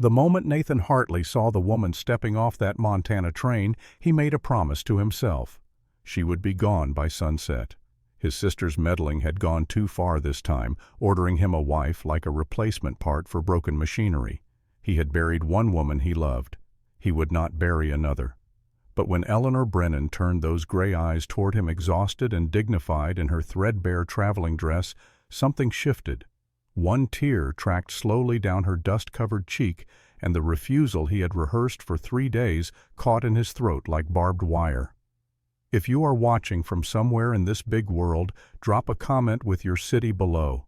The moment Nathan Hartley saw the woman stepping off that Montana train, he made a promise to himself. She would be gone by sunset. His sister's meddling had gone too far this time, ordering him a wife like a replacement part for broken machinery. He had buried one woman he loved. He would not bury another. But when Eleanor Brennan turned those gray eyes toward him exhausted and dignified in her threadbare traveling dress, something shifted. One tear tracked slowly down her dust-covered cheek, and the refusal he had rehearsed for 3 days caught in his throat like barbed wire. If you are watching from somewhere in this big world, drop a comment with your city below.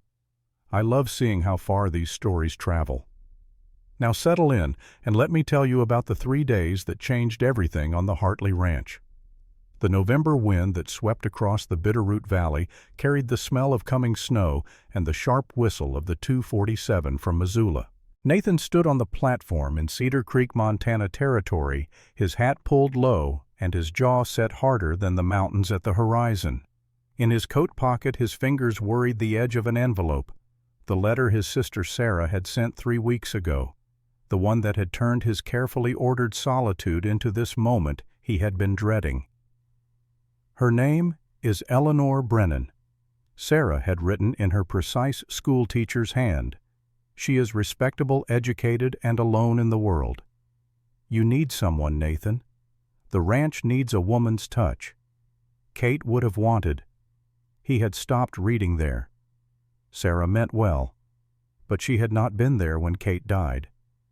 I love seeing how far these stories travel. Now settle in, and let me tell you about the 3 days that changed everything on the Hartley Ranch. The November wind that swept across the Bitterroot Valley carried the smell of coming snow and the sharp whistle of the 247 from Missoula. Nathan stood on the platform in Cedar Creek, Montana territory, his hat pulled low and his jaw set harder than the mountains at the horizon. In his coat pocket, his fingers worried the edge of an envelope, the letter his sister Sarah had sent 3 weeks ago, the one that had turned his carefully ordered solitude into this moment he had been dreading. Her name is Eleanor Brennan. Sarah had written in her precise schoolteacher's hand. She is respectable, educated, and alone in the world. You need someone, Nathan. The ranch needs a woman's touch. Kate would have wanted. He had stopped reading there. Sarah meant well, but she had not been there when Kate died,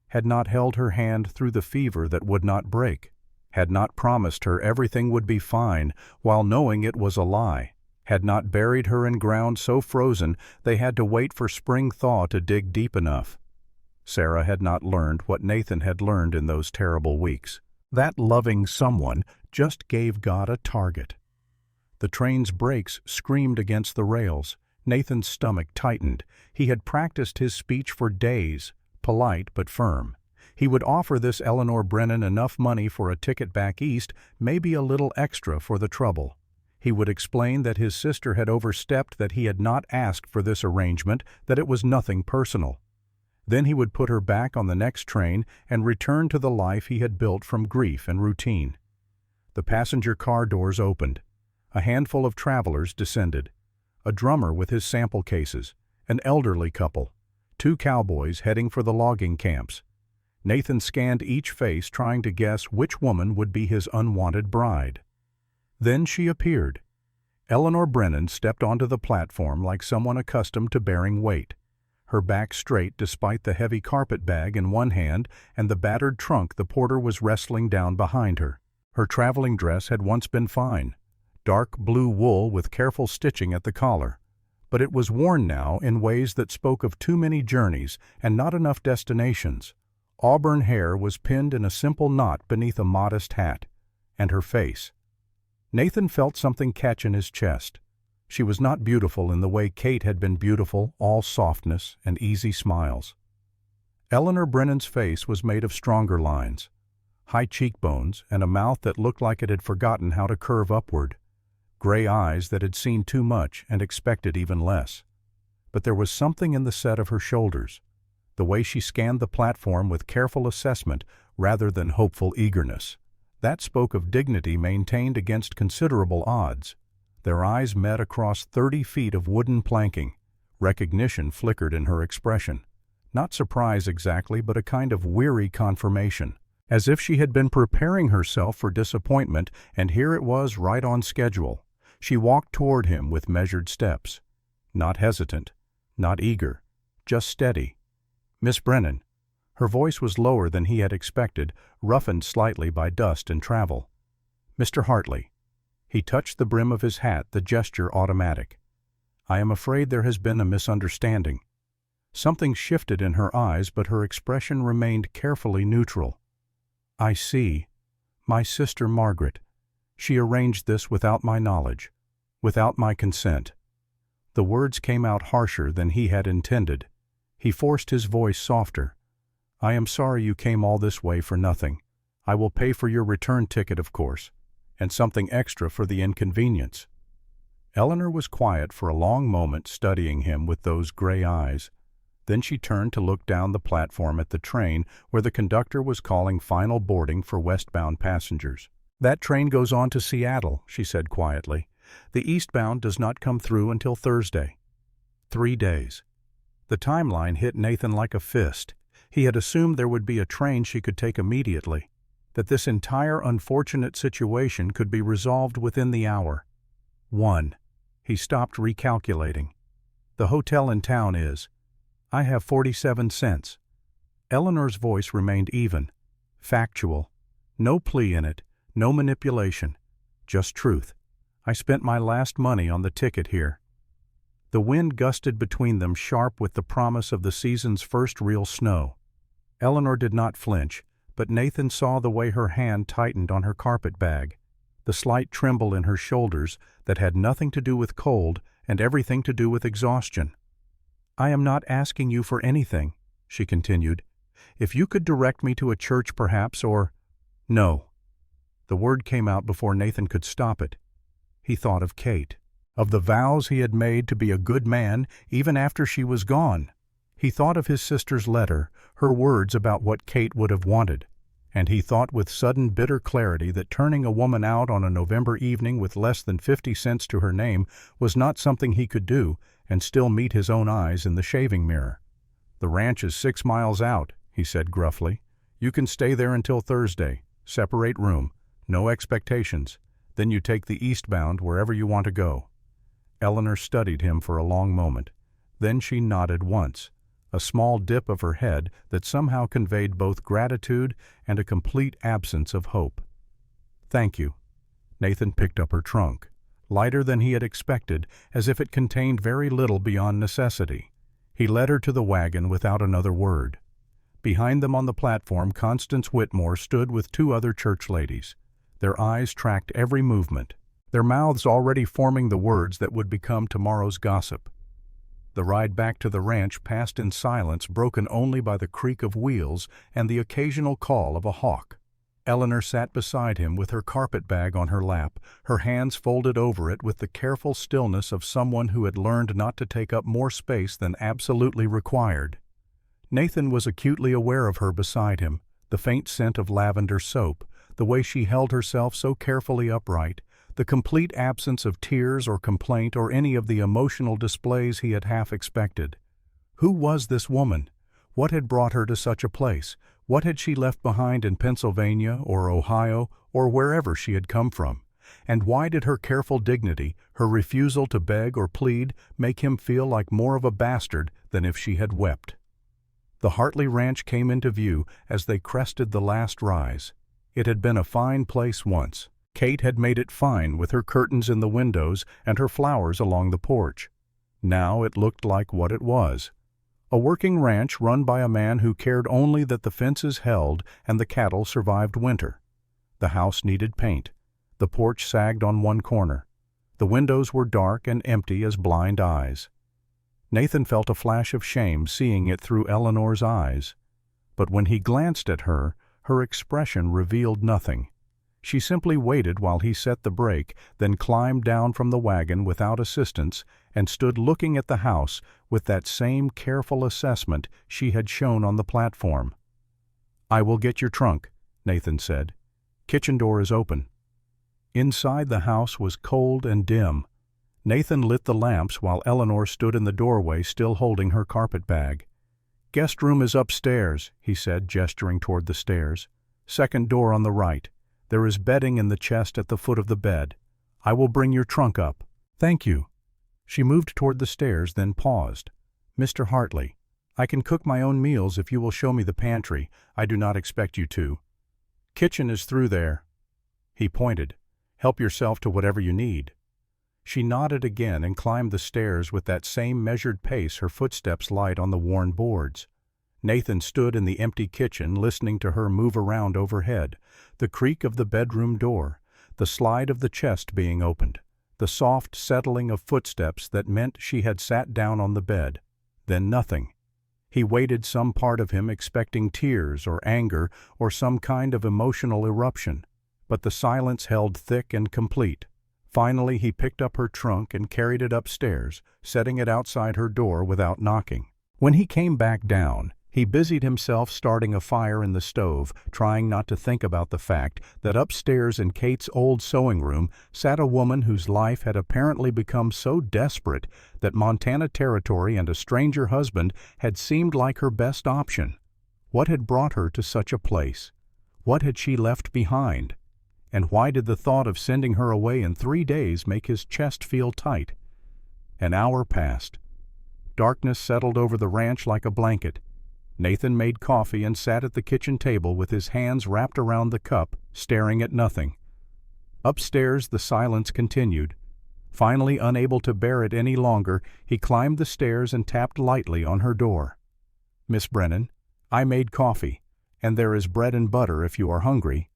had not held her hand through the fever that would not break, had not promised her everything would be fine while knowing it was a lie, had not buried her in ground so frozen they had to wait for spring thaw to dig deep enough. Sarah had not learned what Nathan had learned in those terrible weeks. That loving someone just gave God a target. The train's brakes screamed against the rails. Nathan's stomach tightened. He had practiced his speech for days, polite but firm. He would offer this Eleanor Brennan enough money for a ticket back east, maybe a little extra for the trouble. He would explain that his sister had overstepped, that he had not asked for this arrangement, that it was nothing personal. Then he would put her back on the next train and return to the life he had built from grief and routine. The passenger car doors opened. A handful of travelers descended. A drummer with his sample cases, an elderly couple, 2 cowboys heading for the logging camps. Nathan scanned each face, trying to guess which woman would be his unwanted bride. Then she appeared. Eleanor Brennan stepped onto the platform like someone accustomed to bearing weight, her back straight despite the heavy carpet bag in one hand and the battered trunk the porter was wrestling down behind her. Her traveling dress had once been fine, dark blue wool with careful stitching at the collar, but it was worn now in ways that spoke of too many journeys and not enough destinations. Auburn hair was pinned in a simple knot beneath a modest hat, and her face. Nathan felt something catch in his chest. She was not beautiful in the way Kate had been beautiful, all softness and easy smiles. Eleanor Brennan's face was made of stronger lines, high cheekbones, and a mouth that looked like it had forgotten how to curve upward, gray eyes that had seen too much and expected even less. But there was something in the set of her shoulders, the way she scanned the platform with careful assessment rather than hopeful eagerness. That spoke of dignity maintained against considerable odds. Their eyes met across 30 feet of wooden planking. Recognition flickered in her expression. Not surprise exactly, but a kind of weary confirmation, as if she had been preparing herself for disappointment, and here it was right on schedule. She walked toward him with measured steps. Not hesitant, not eager, just steady. Miss Brennan. Her voice was lower than he had expected, roughened slightly by dust and travel. Mr. Hartley. He touched the brim of his hat, the gesture automatic. I am afraid there has been a misunderstanding. Something shifted in her eyes, but her expression remained carefully neutral. I see. My sister Margaret. She arranged this without my knowledge, without my consent. The words came out harsher than he had intended. He forced his voice softer. I am sorry you came all this way for nothing. I will pay for your return ticket, of course, and something extra for the inconvenience. Eleanor was quiet for a long moment, studying him with those gray eyes. Then she turned to look down the platform at the train where the conductor was calling final boarding for westbound passengers. "That train goes on to Seattle," she said quietly. "The eastbound does not come through until Thursday." 3 days. The timeline hit Nathan like a fist. He had assumed there would be a train she could take immediately, that this entire unfortunate situation could be resolved within the hour. 1. He stopped recalculating. "The hotel in town is. I have 47 cents. Eleanor's voice remained even, factual. No plea in it, no manipulation, just truth. "I spent my last money on the ticket here." The wind gusted between them, sharp with the promise of the season's first real snow. Eleanor did not flinch, but Nathan saw the way her hand tightened on her carpet bag, the slight tremble in her shoulders that had nothing to do with cold and everything to do with exhaustion. "I am not asking you for anything," she continued. "If you could direct me to a church perhaps, or—" "No." The word came out before Nathan could stop it. He thought of Kate, of the vows he had made to be a good man even after she was gone. He thought of his sister's letter, her words about what Kate would have wanted, and he thought with sudden bitter clarity that turning a woman out on a November evening with less than 50 cents to her name was not something he could do and still meet his own eyes in the shaving mirror. "The ranch is 6 miles out," he said gruffly. "You can stay there until Thursday. Separate room. No expectations. Then you take the eastbound wherever you want to go." Eleanor studied him for a long moment. Then she nodded once, a small dip of her head that somehow conveyed both gratitude and a complete absence of hope. "Thank you." Nathan picked up her trunk, lighter than he had expected, as if it contained very little beyond necessity. He led her to the wagon without another word. Behind them on the platform, Constance Whitmore stood with 2 other church ladies. Their eyes tracked every movement, their mouths already forming the words that would become tomorrow's gossip. The ride back to the ranch passed in silence, broken only by the creak of wheels and the occasional call of a hawk. Eleanor sat beside him with her carpet bag on her lap, her hands folded over it with the careful stillness of someone who had learned not to take up more space than absolutely required. Nathan was acutely aware of her beside him, the faint scent of lavender soap, the way she held herself so carefully upright, the complete absence of tears or complaint or any of the emotional displays he had half expected. Who was this woman? What had brought her to such a place? What had she left behind in Pennsylvania or Ohio or wherever she had come from? And why did her careful dignity, her refusal to beg or plead, make him feel like more of a bastard than if she had wept? The Hartley Ranch came into view as they crested the last rise. It had been a fine place once. Kate had made it fine with her curtains in the windows and her flowers along the porch. Now it looked like what it was: a working ranch run by a man who cared only that the fences held and the cattle survived winter. The house needed paint. The porch sagged on one corner. The windows were dark and empty as blind eyes. Nathan felt a flash of shame seeing it through Eleanor's eyes. But when he glanced at her, her expression revealed nothing. She simply waited while he set the brake, then climbed down from the wagon without assistance and stood looking at the house with that same careful assessment she had shown on the platform. "I will get your trunk," Nathan said. "Kitchen door is open." Inside the house was cold and dim. Nathan lit the lamps while Eleanor stood in the doorway still holding her carpet bag. "Guest room is upstairs," he said, gesturing toward the stairs. "Second door on the right. There is bedding in the chest at the foot of the bed. I will bring your trunk up." "Thank you." She moved toward the stairs, then paused. "Mr. Hartley, I can cook my own meals if you will show me the pantry. I do not expect you to." "Kitchen is through there." He pointed. "Help yourself to whatever you need." She nodded again and climbed the stairs with that same measured pace, her footsteps light on the worn boards. Nathan stood in the empty kitchen listening to her move around overhead, the creak of the bedroom door, the slide of the chest being opened, the soft settling of footsteps that meant she had sat down on the bed. Then nothing. He waited, some part of him expecting tears or anger or some kind of emotional eruption, but the silence held thick and complete. Finally he picked up her trunk and carried it upstairs, setting it outside her door without knocking. When he came back down, he busied himself starting a fire in the stove, trying not to think about the fact that upstairs in Kate's old sewing room sat a woman whose life had apparently become so desperate that Montana Territory and a stranger husband had seemed like her best option. What had brought her to such a place? What had she left behind? And why did the thought of sending her away in 3 days make his chest feel tight? An hour passed. Darkness settled over the ranch like a blanket. Nathan made coffee and sat at the kitchen table with his hands wrapped around the cup, staring at nothing. Upstairs the silence continued. Finally, unable to bear it any longer, he climbed the stairs and tapped lightly on her door. "Miss Brennan, I made coffee, and there is bread and butter if you are hungry."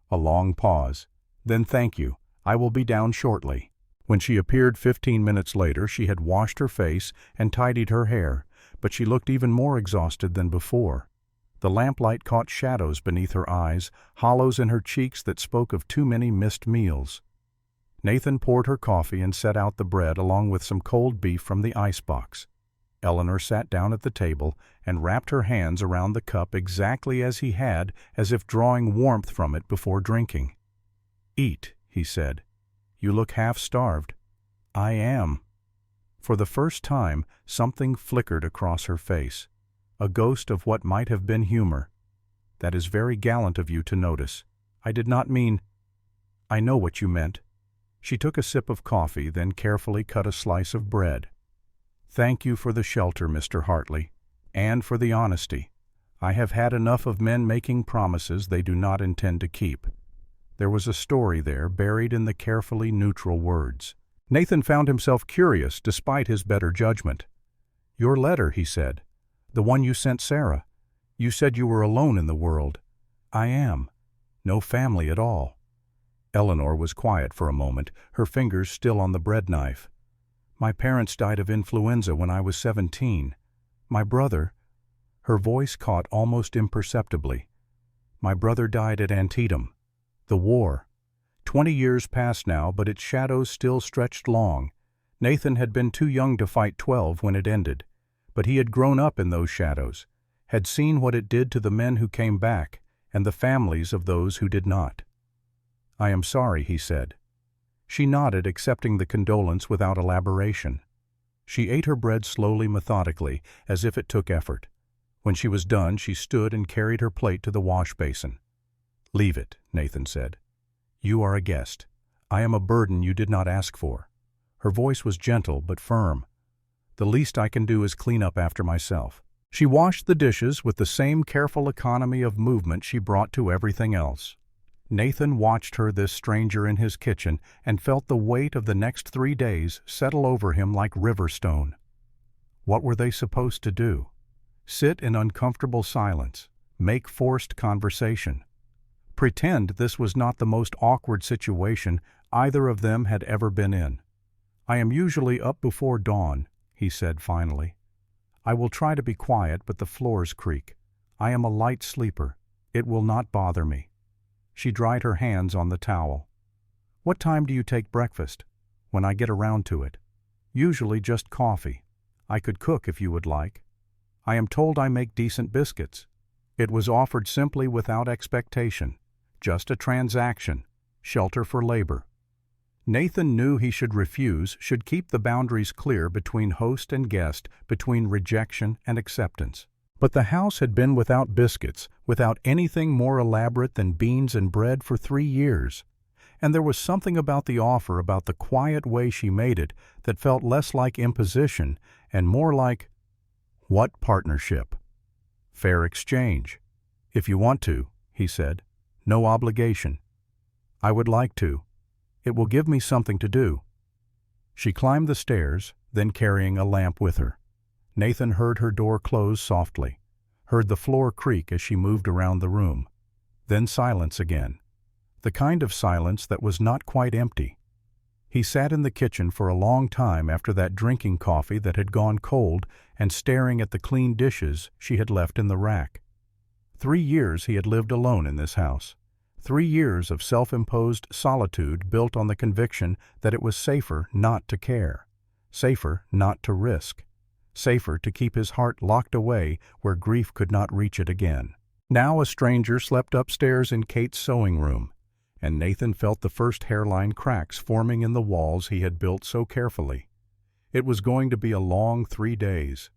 A long pause. "Then thank you. I will be down shortly." When she appeared 15 minutes later, she had washed her face and tidied her hair, but she looked even more exhausted than before. The lamplight caught shadows beneath her eyes, hollows in her cheeks that spoke of too many missed meals. Nathan poured her coffee and set out the bread along with some cold beef from the icebox. Eleanor sat down at the table and wrapped her hands around the cup exactly as he had, as if drawing warmth from it before drinking. "Eat," he said. "You look half-starved." "I am." For the first time, something flickered across her face, a ghost of what might have been humor. "That is very gallant of you to notice. I did not mean—" "I know what you meant." She took a sip of coffee, then carefully cut a slice of bread. "Thank you for the shelter, Mr. Hartley, and for the honesty. I have had enough of men making promises they do not intend to keep." There was a story there buried in the carefully neutral words. Nathan found himself curious despite his better judgment. "Your letter," he said. "The one you sent Sarah. You said you were alone in the world." "I am. No family at all." Eleanor was quiet for a moment, her fingers still on the bread knife. "My parents died of influenza when I was 17. My brother—" Her voice caught almost imperceptibly. "My brother died at Antietam. The war. 20 years passed now, but its shadows still stretched long. Nathan had been too young to fight 12 when it ended, but he had grown up in those shadows, had seen what it did to the men who came back and the families of those who did not." "I am sorry," he said. She nodded, accepting the condolence without elaboration. She ate her bread slowly, methodically, as if it took effort. When she was done, she stood and carried her plate to the wash basin. "Leave it," Nathan said. "You are a guest. I am a burden you did not ask for." Her voice was gentle but firm. "The least I can do is clean up after myself." She washed the dishes with the same careful economy of movement she brought to everything else. Nathan watched her, this stranger in his kitchen, and felt the weight of the next 3 days settle over him like river stone. What were they supposed to do? Sit in uncomfortable silence, make forced conversation, pretend this was not the most awkward situation either of them had ever been in. "I am usually up before dawn," he said finally. "I will try to be quiet, but the floors creak. I am a light sleeper. It will not bother me." She dried her hands on the towel. "What time do you take breakfast?" "When I get around to it. Usually just coffee. I could cook if you would like." "I am told I make decent biscuits." It was offered simply without expectation. Just a transaction, shelter for labor. Nathan knew he should refuse, should keep the boundaries clear between host and guest, between rejection and acceptance. But the house had been without biscuits, without anything more elaborate than beans and bread for 3 years. And there was something about the offer, about the quiet way she made it, that felt less like imposition and more like— what partnership? Fair exchange. "If you want to," he said. "No obligation." "I would like to. It will give me something to do." She climbed the stairs, then carrying a lamp with her. Nathan heard her door close softly, heard the floor creak as she moved around the room. Then silence again, the kind of silence that was not quite empty. He sat in the kitchen for a long time after that, drinking coffee that had gone cold and staring at the clean dishes she had left in the rack. 3 years he had lived alone in this house. 3 years of self-imposed solitude built on the conviction that it was safer not to care, safer not to risk. safer to keep his heart locked away where grief could not reach it again. Now a stranger slept upstairs in Kate's sewing room, and Nathan felt the first hairline cracks forming in the walls he had built so carefully. It was going to be a long 3 days.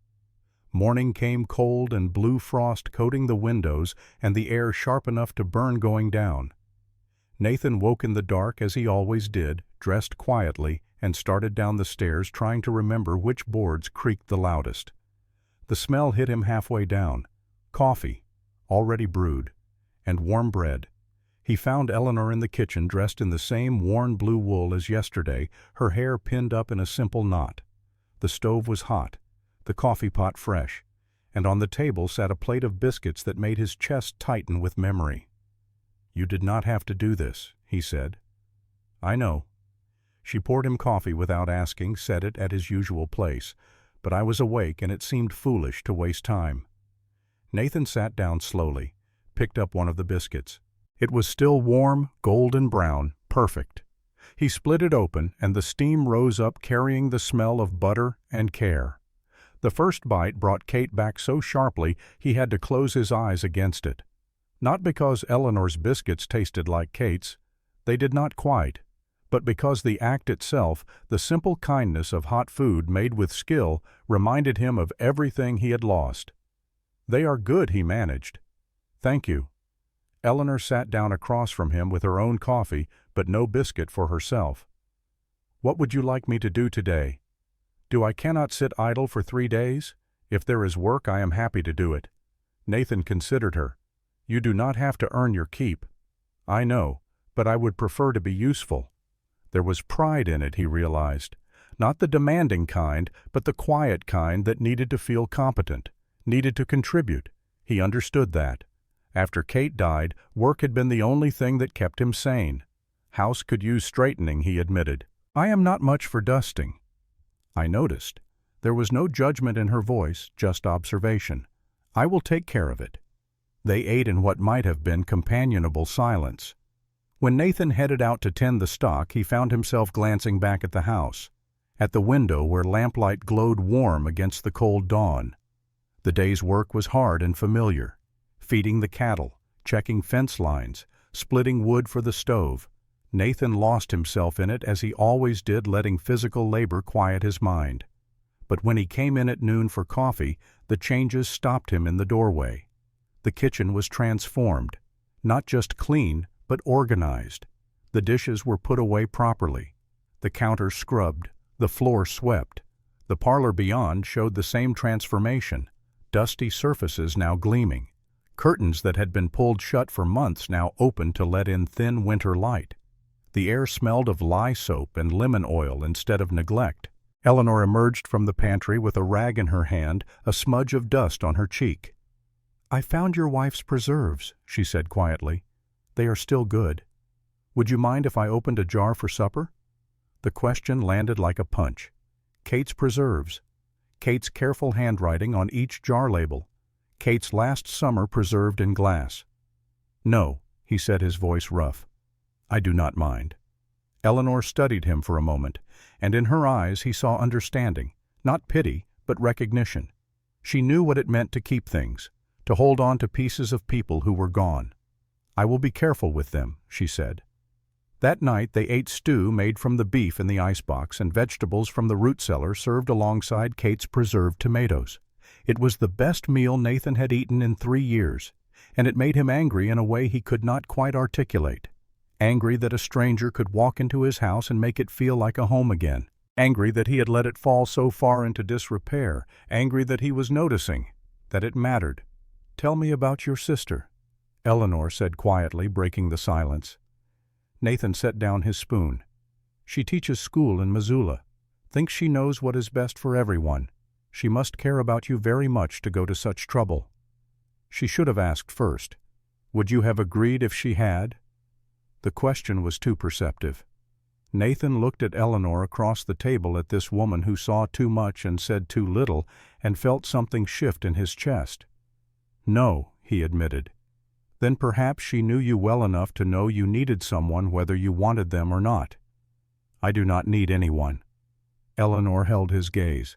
Morning came cold and blue frost coating the windows and the air sharp enough to burn going down. Nathan woke in the dark as he always did, dressed quietly, and started down the stairs trying to remember which boards creaked the loudest. The smell hit him halfway down. Coffee, already brewed, and warm bread. He found Eleanor in the kitchen dressed in the same worn blue wool as yesterday, her hair pinned up in a simple knot. The stove was hot, the coffee pot fresh, and on the table sat a plate of biscuits that made his chest tighten with memory. "You did not have to do this," he said. "I know." She poured him coffee without asking, set it at his usual place, but I was awake and it seemed foolish to waste time. Nathan sat down slowly, picked up one of the biscuits. It was still warm, golden brown, perfect. He split it open, and the steam rose up carrying the smell of butter and care. The first bite brought Kate back so sharply he had to close his eyes against it. Not because Eleanor's biscuits tasted like Kate's, they did not quite, but because the act itself, the simple kindness of hot food made with skill, reminded him of everything he had lost. "They are good," he managed. "Thank you." Eleanor sat down across from him with her own coffee, but no biscuit for herself. "What would you like me to do today?" I cannot sit idle for 3 days? If there is work, I am happy to do it." Nathan considered her. "You do not have to earn your keep." "I know, but I would prefer to be useful." There was pride in it, he realized. Not the demanding kind, but the quiet kind that needed to feel competent, needed to contribute. He understood that. After Kate died, work had been the only thing that kept him sane. House could use straightening, he admitted. "I am not much for dusting." I noticed. There was no judgment in her voice, just observation. "I will take care of it." They ate in what might have been companionable silence. When Nathan headed out to tend the stock, he found himself glancing back at the house, at the window where lamplight glowed warm against the cold dawn. The day's work was hard and familiar. Feeding the cattle, checking fence lines, splitting wood for the stove. Nathan lost himself in it as he always did, letting physical labor quiet his mind. But when he came in at noon for coffee, the changes stopped him in the doorway. The kitchen was transformed, not just clean, but organized. The dishes were put away properly, the counter scrubbed, the floor swept. The parlor beyond showed the same transformation, dusty surfaces now gleaming, curtains that had been pulled shut for months now opened to let in thin winter light. The air smelled of lye soap and lemon oil instead of neglect. Eleanor emerged from the pantry with a rag in her hand, a smudge of dust on her cheek. "I found your wife's preserves," she said quietly. "They are still good. Would you mind if I opened a jar for supper?" The question landed like a punch. Kate's preserves. Kate's careful handwriting on each jar label. Kate's last summer preserved in glass. "No," he said, his voice rough. "I do not mind." Eleanor studied him for a moment, and in her eyes he saw understanding, not pity, but recognition. She knew what it meant to keep things, to hold on to pieces of people who were gone. "I will be careful with them," she said. That night they ate stew made from the beef in the icebox and vegetables from the root cellar served alongside Kate's preserved tomatoes. It was the best meal Nathan had eaten in 3 years, and it made him angry in a way he could not quite articulate. Angry that a stranger could walk into his house and make it feel like a home again. Angry that he had let it fall so far into disrepair. Angry that he was noticing, that it mattered. "Tell me about your sister," Eleanor said quietly, breaking the silence. Nathan set down his spoon. "She teaches school in Missoula. Thinks she knows what is best for everyone. She must care about you very much to go to such trouble." She should have asked first. Would you have agreed if she had? The question was too perceptive. Nathan looked at Eleanor across the table at this woman who saw too much and said too little, and felt something shift in his chest. "No," he admitted. "Then perhaps she knew you well enough to know you needed someone whether you wanted them or not." "I do not need anyone." Eleanor held his gaze.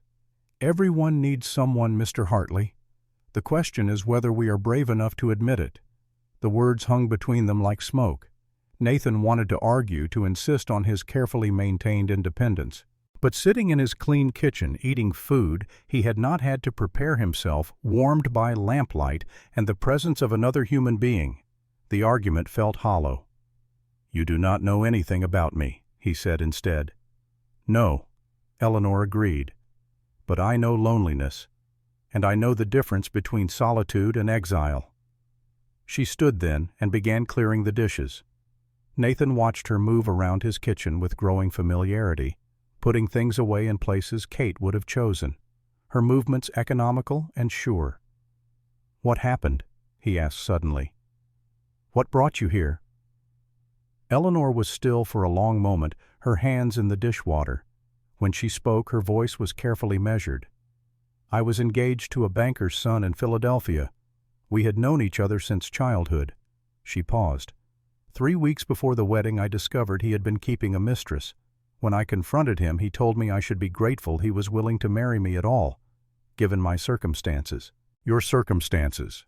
Everyone needs someone, Mr. Hartley. The question is whether we are brave enough to admit it." The words hung between them like smoke. Nathan wanted to argue, to insist on his carefully maintained independence. But sitting in his clean kitchen, eating food he had not had to prepare himself, warmed by lamplight and the presence of another human being, the argument felt hollow. "You do not know anything about me," he said instead. "No," Eleanor agreed. "But I know loneliness, and I know the difference between solitude and exile." She stood then and began clearing the dishes. Nathan watched her move around his kitchen with growing familiarity, putting things away in places Kate would have chosen, her movements economical and sure. "What happened?" he asked suddenly. "What brought you here?" Eleanor was still for a long moment, her hands in the dishwater. When she spoke, her voice was carefully measured. "I was engaged to a banker's son in Philadelphia. We had known each other since childhood." She paused. 3 weeks before the wedding I discovered he had been keeping a mistress. When I confronted him, he told me I should be grateful he was willing to marry me at all, given my circumstances. "Your circumstances?"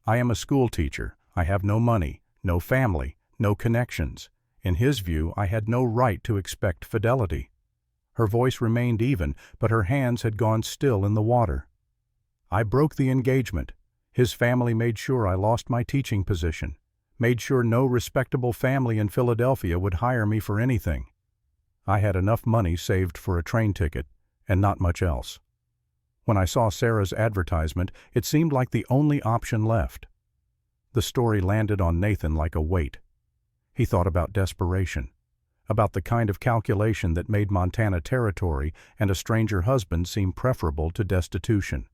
"I am a school teacher. I have no money, no family, no connections. In his view, I had no right to expect fidelity." Her voice remained even, but her hands had gone still in the water. "I broke the engagement. His family made sure I lost my teaching position, made sure no respectable family in Philadelphia would hire me for anything. I had enough money saved for a train ticket, and not much else. When I saw Sarah's advertisement, it seemed like the only option left." The story landed on Nathan like a weight. He thought about desperation, about the kind of calculation that made Montana territory and a stranger husband seem preferable to destitution.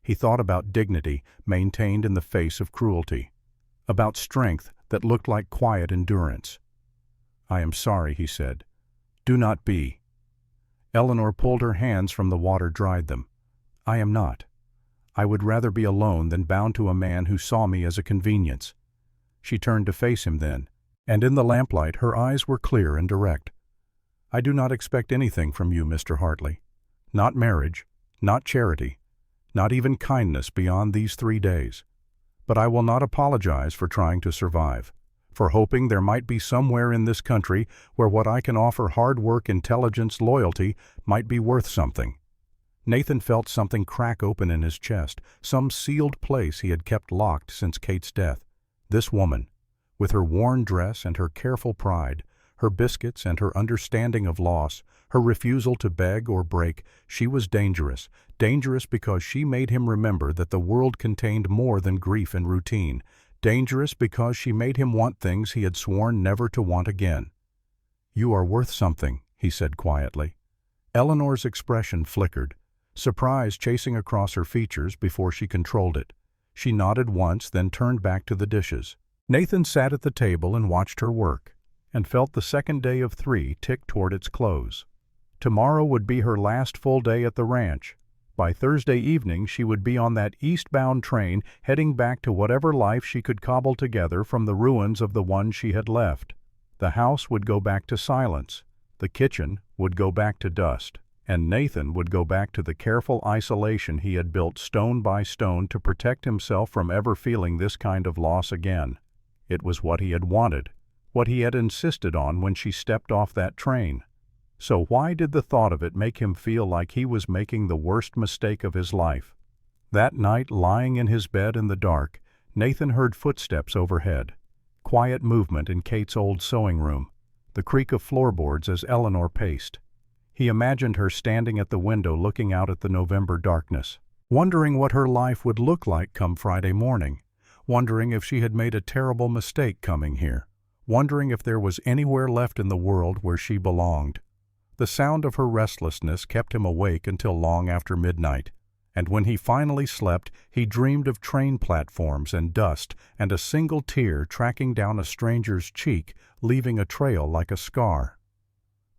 He thought about dignity maintained in the face of cruelty, about strength that looked like quiet endurance. "I am sorry," he said. "Do not be." Eleanor pulled her hands from the water, dried them. "I am not. I would rather be alone than bound to a man who saw me as a convenience." She turned to face him then, and in the lamplight her eyes were clear and direct. "I do not expect anything from you, Mr. Hartley. Not marriage, not charity, not even kindness beyond these 3 days. But I will not apologize for trying to survive, for hoping there might be somewhere in this country where what I can offer, hard work, intelligence, loyalty, might be worth something." Nathan felt something crack open in his chest, some sealed place he had kept locked since Kate's death. This woman, with her worn dress and her careful pride, her biscuits and her understanding of loss, her refusal to beg or break, she was dangerous. Dangerous because she made him remember that the world contained more than grief and routine. Dangerous because she made him want things he had sworn never to want again. "You are worth something," he said quietly. Eleanor's expression flickered, surprise chasing across her features before she controlled it. She nodded once, then turned back to the dishes. Nathan sat at the table and watched her work, and felt the second day of 3 tick toward its close. Tomorrow would be her last full day at the ranch. By Thursday evening she would be on that eastbound train heading back to whatever life she could cobble together from the ruins of the one she had left. The house would go back to silence, the kitchen would go back to dust, and Nathan would go back to the careful isolation he had built stone by stone to protect himself from ever feeling this kind of loss again. It was what he had wanted, what he had insisted on when she stepped off that train. So why did the thought of it make him feel like he was making the worst mistake of his life? That night, lying in his bed in the dark, Nathan heard footsteps overhead, quiet movement in Kate's old sewing room, the creak of floorboards as Eleanor paced. He imagined her standing at the window looking out at the November darkness, wondering what her life would look like come Friday morning, wondering if she had made a terrible mistake coming here, wondering if there was anywhere left in the world where she belonged. The sound of her restlessness kept him awake until long after midnight, and when he finally slept, he dreamed of train platforms and dust and a single tear tracking down a stranger's cheek, leaving a trail like a scar.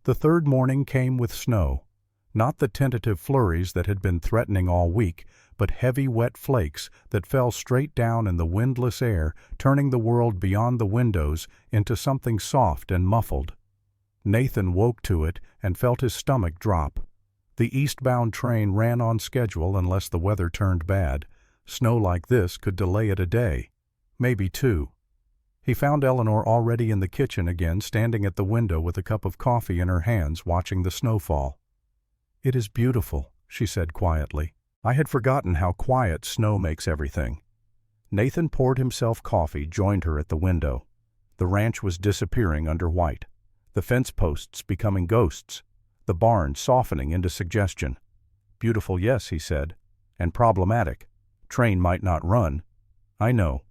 The third morning came with snow, not the tentative flurries that had been threatening all week, but heavy wet flakes that fell straight down in the windless air, turning the world beyond the windows into something soft and muffled. Nathan woke to it and felt his stomach drop. The eastbound train ran on schedule unless the weather turned bad. Snow like this could delay it a day, maybe two. He found Eleanor already in the kitchen again, standing at the window with a cup of coffee in her hands, watching the snowfall. "It is beautiful," she said quietly. "I had forgotten how quiet snow makes everything." Nathan poured himself coffee, joined her at the window. The ranch was disappearing under white, the fence posts becoming ghosts, the barn softening into suggestion. "Beautiful, yes," he said, "and problematic. Train might not run." "I know."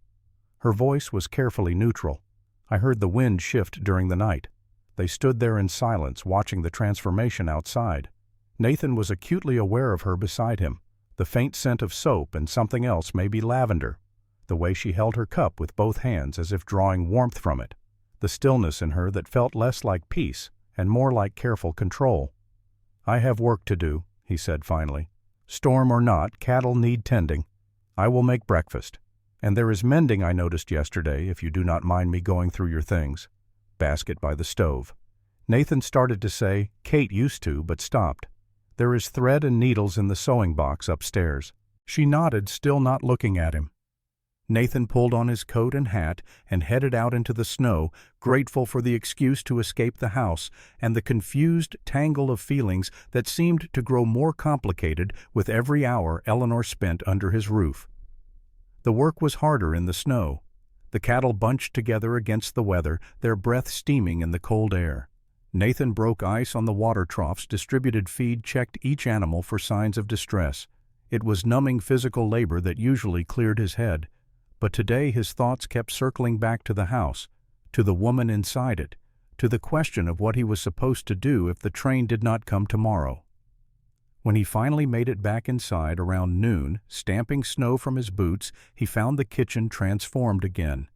Her voice was carefully neutral. "I heard the wind shift during the night." They stood there in silence, watching the transformation outside. Nathan was acutely aware of her beside him, the faint scent of soap and something else, maybe lavender, the way she held her cup with both hands as if drawing warmth from it, the stillness in her that felt less like peace and more like careful control. "I have work to do," he said finally. "Storm or not, cattle need tending. I will make breakfast. And there is mending I noticed yesterday, if you do not mind me going through your things." Basket by the stove. Nathan started to say, "Kate used to," but stopped. "There is thread and needles in the sewing box upstairs." She nodded, still not looking at him. Nathan pulled on his coat and hat and headed out into the snow, grateful for the excuse to escape the house and the confused tangle of feelings that seemed to grow more complicated with every hour Eleanor spent under his roof. The work was harder in the snow. The cattle bunched together against the weather, their breath steaming in the cold air. Nathan broke ice on the water troughs, distributed feed, checked each animal for signs of distress. It was numbing physical labor that usually cleared his head. But today his thoughts kept circling back to the house, to the woman inside it, to the question of what he was supposed to do if the train did not come tomorrow. When he finally made it back inside around noon, stamping snow from his boots, he found the kitchen transformed again.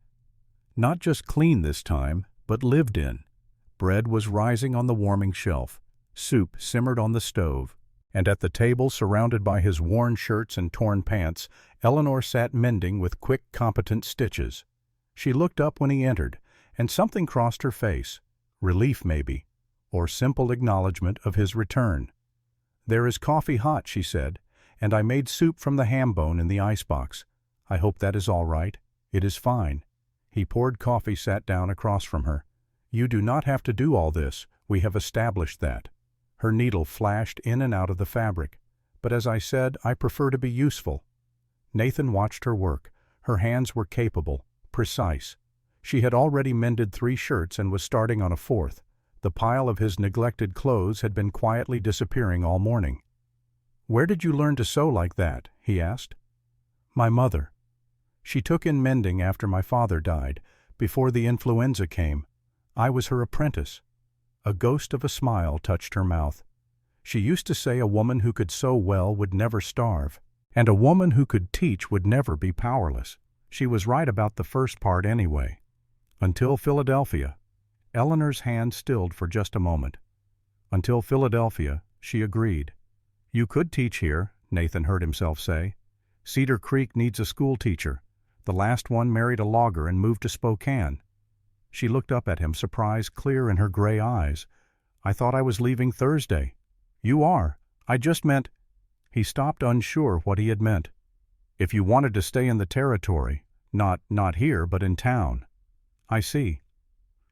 Not just clean this time, but lived in. Bread was rising on the warming shelf. Soup simmered on the stove. And at the table, surrounded by his worn shirts and torn pants, Eleanor sat mending with quick, competent stitches. She looked up when he entered, and something crossed her face. Relief, maybe, or simple acknowledgment of his return. "There is coffee hot," she said, "and I made soup from the ham bone in the icebox. I hope that is all right." "It is fine." He poured coffee, sat down across from her. "You do not have to do all this. We have established that." Her needle flashed in and out of the fabric. "But as I said, I prefer to be useful." Nathan watched her work. Her hands were capable, precise. She had already mended 3 shirts and was starting on a 4th. The pile of his neglected clothes had been quietly disappearing all morning. "Where did you learn to sew like that?" he asked. "My mother. She took in mending after my father died, before the influenza came. I was her apprentice." A ghost of a smile touched her mouth. She used to say a woman who could sew well would never starve, and a woman who could teach would never be powerless. She was right about the first part anyway. Until Philadelphia. Eleanor's hand stilled for just a moment. "Until Philadelphia," she agreed. "You could teach here," Nathan heard himself say. "Cedar Creek needs a school teacher. The last one married a logger and moved to Spokane." She looked up at him, surprise clear in her gray eyes. "I thought I was leaving Thursday." "You are. I just meant—" He stopped, unsure what he had meant. "If you wanted to stay in the territory, not here, but in town." "I see."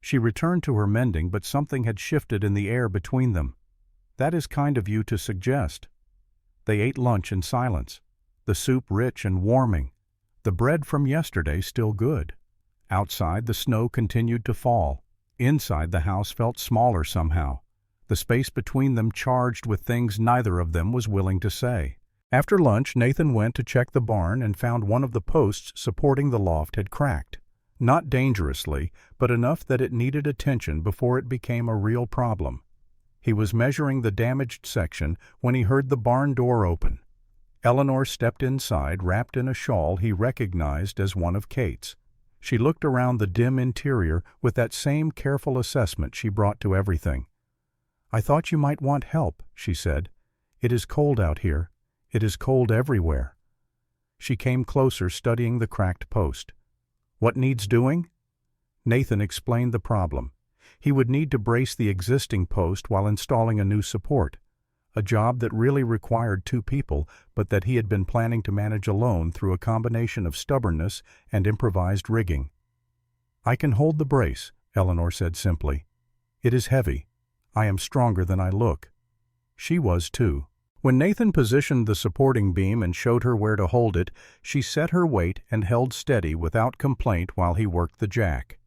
She returned to her mending, but something had shifted in the air between them. "That is kind of you to suggest." They ate lunch in silence. The soup rich and warming. The bread from yesterday still good. Outside, the snow continued to fall. Inside, the house felt smaller somehow, the space between them charged with things neither of them was willing to say. After lunch, Nathan went to check the barn and found one of the posts supporting the loft had cracked. Not dangerously, but enough that it needed attention before it became a real problem. He was measuring the damaged section when he heard the barn door open. Eleanor stepped inside, wrapped in a shawl he recognized as one of Kate's. She looked around the dim interior with that same careful assessment she brought to everything. "I thought you might want help," she said. "It is cold out here. It is cold everywhere." She came closer, studying the cracked post. "What needs doing?" Nathan explained the problem. He would need to brace the existing post while installing a new support. a job that really required two people, but that he had been planning to manage alone through a combination of stubbornness and improvised rigging. "I can hold the brace," Eleanor said simply. "It is heavy. I am stronger than I look." She was too. When Nathan positioned the supporting beam and showed her where to hold it, she set her weight and held steady without complaint while he worked the jack.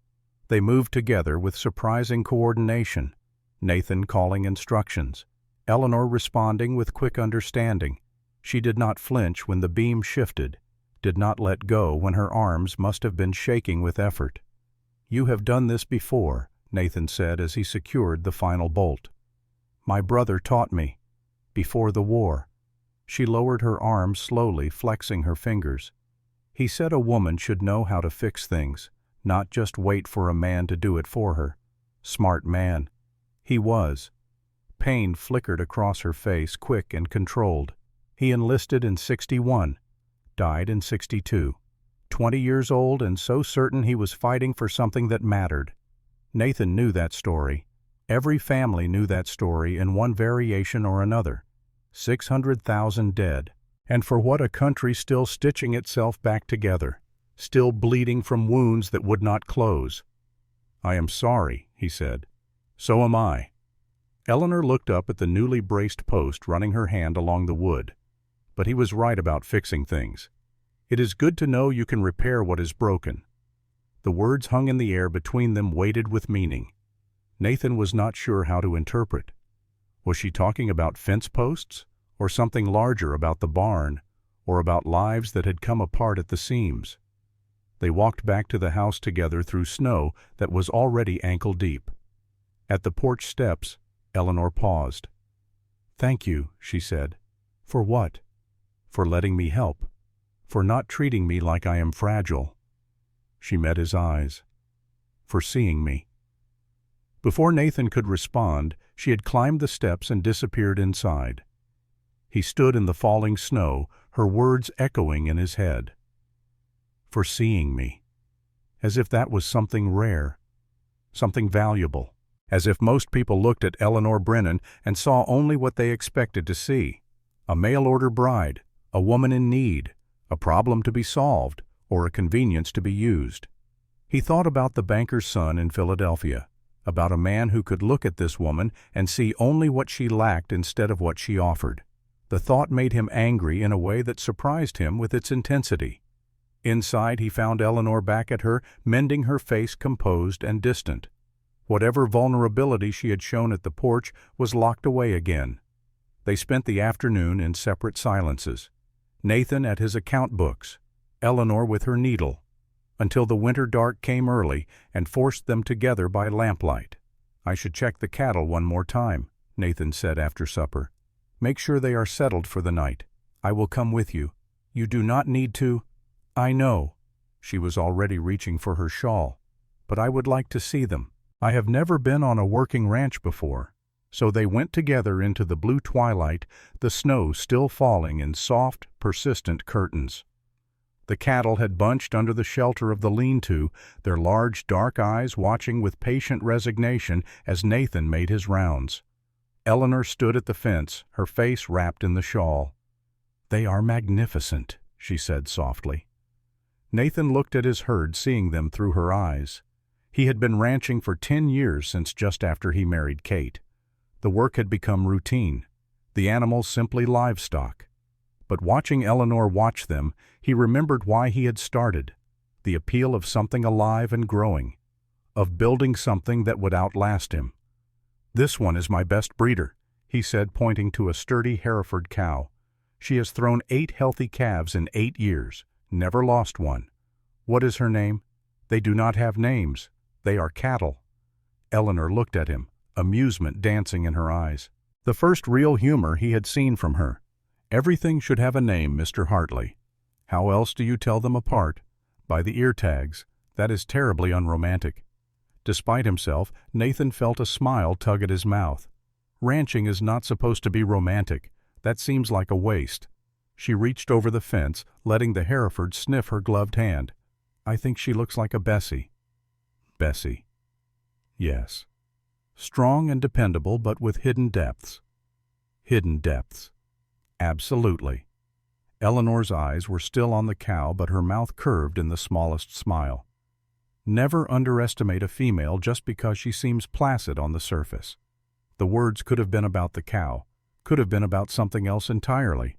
They moved together with surprising coordination, Nathan calling instructions, Eleanor responding with quick understanding. She did not flinch when the beam shifted, did not let go when her arms must have been shaking with effort. "You have done this before," Nathan said as he secured the final bolt. "My brother taught me. Before the war." She lowered her arms slowly, flexing her fingers. "He said a woman should know how to fix things, not just wait for a man to do it for her." Smart man. He was. Pain flickered across her face, quick and controlled. He enlisted in 61, died in 62. 20 years old and so certain he was fighting for something that mattered. Nathan knew that story. Every family knew that story in one variation or another. 600,000 dead. And for what a country still stitching itself back together, still bleeding from wounds that would not close. "I am sorry," he said. "So am I." Eleanor looked up at the newly braced post, running her hand along the wood. But he was right about fixing things. It is good to know you can repair what is broken. The words hung in the air between them, weighted with meaning. Nathan was not sure how to interpret. Was she talking about fence posts, or something larger about the barn, or about lives that had come apart at the seams? They walked back to the house together through snow that was already ankle-deep. At the porch steps, Eleanor paused. "Thank you," she said. "For what?" "For letting me help. For not treating me like I am fragile." She met his eyes. "For seeing me." Before Nathan could respond, she had climbed the steps and disappeared inside. He stood in the falling snow, her words echoing in his head. "For seeing me." As if that was something rare, something valuable. As if most people looked at Eleanor Brennan and saw only what they expected to see. A mail-order bride, a woman in need, a problem to be solved, or a convenience to be used. He thought about the banker's son in Philadelphia, about a man who could look at this woman and see only what she lacked instead of what she offered. The thought made him angry in a way that surprised him with its intensity. Inside, he found Eleanor back at her, mending her face, composed and distant. Whatever vulnerability she had shown at the porch was locked away again. They spent the afternoon in separate silences. Nathan at his account books, Eleanor with her needle, until the winter dark came early and forced them together by lamplight. "I should check the cattle one more time," Nathan said after supper. "Make sure they are settled for the night. I will come with you. You do not need to—" "I know." She was already reaching for her shawl. "But I would like to see them. I have never been on a working ranch before." So they went together into the blue twilight, the snow still falling in soft, persistent curtains. The cattle had bunched under the shelter of the lean-to, their large, dark eyes watching with patient resignation as Nathan made his rounds. Eleanor stood at the fence, her face wrapped in the shawl. "They are magnificent," she said softly. Nathan looked at his herd, seeing them through her eyes. He had been ranching for 10 years since just after he married Kate. The work had become routine, the animals simply livestock. But watching Eleanor watch them, he remembered why he had started, the appeal of something alive and growing, of building something that would outlast him. "This one is my best breeder," he said, pointing to a sturdy Hereford cow. "She has thrown 8 healthy calves in 8 years, never lost one." "What is her name?" "They do not have names. They are cattle." Eleanor looked at him, amusement dancing in her eyes. The first real humor he had seen from her. "Everything should have a name, Mr. Hartley." "How else do you tell them apart?" "By the ear tags. That is terribly unromantic." Despite himself, Nathan felt a smile tug at his mouth. "Ranching is not supposed to be romantic. That seems like a waste." She reached over the fence, letting the Hereford sniff her gloved hand. "I think she looks like a Bessie." Bessie. Yes. Strong and dependable, but with hidden depths. hidden depths. Absolutely. Eleanor's eyes were still on the cow, but her mouth curved in the smallest smile. Never underestimate a female just because she seems placid on the surface. The words could have been about the cow, could have been about something else entirely.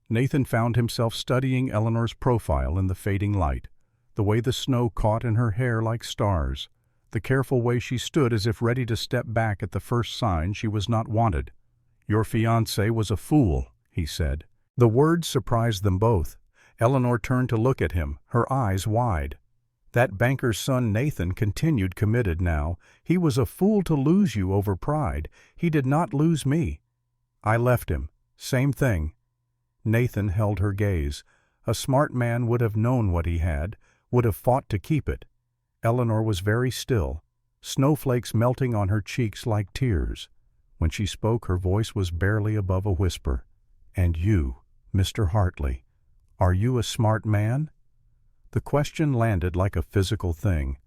Nathan found himself studying Eleanor's profile in the fading light, the way the snow caught in her hair like stars, the careful way she stood as if ready to step back at the first sign she was not wanted. "Your fiancé was a fool," he said. The words surprised them both. Eleanor turned to look at him, her eyes wide. That banker's son Nathan continued, committed now. "He was a fool to lose you over pride. He did not lose me. I left him. Same thing." Nathan held her gaze. A smart man would have known what he had, would have fought to keep it. Eleanor was very still, snowflakes melting on her cheeks like tears. When she spoke, her voice was barely above a whisper. "And you, Mr. Hartley, are you a smart man?" The question landed like a physical thing.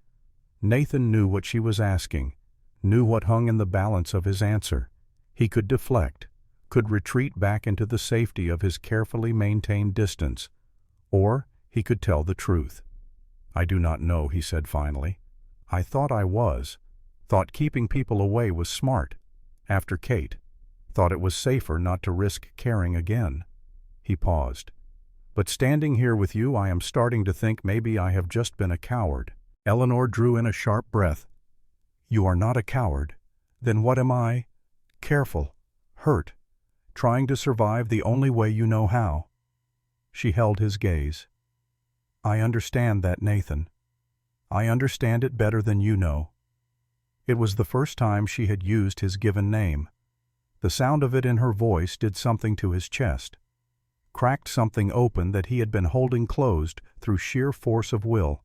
Nathan knew what she was asking, knew what hung in the balance of his answer. He could deflect, could retreat back into the safety of his carefully maintained distance, or he could tell the truth. "I do not know," he said finally. "I thought I was. Thought keeping people away was smart. After Kate. Thought it was safer not to risk caring again." He paused. "But standing here with you, I am starting to think maybe I have just been a coward." Eleanor drew in a sharp breath. "You are not a coward. Then what am I?" "Careful. Hurt. Trying to survive the only way you know how." She held his gaze. "I understand that, Nathan. I understand it better than you know." It was the first time she had used his given name. The sound of it in her voice did something to his chest, cracked something open that he had been holding closed through sheer force of will.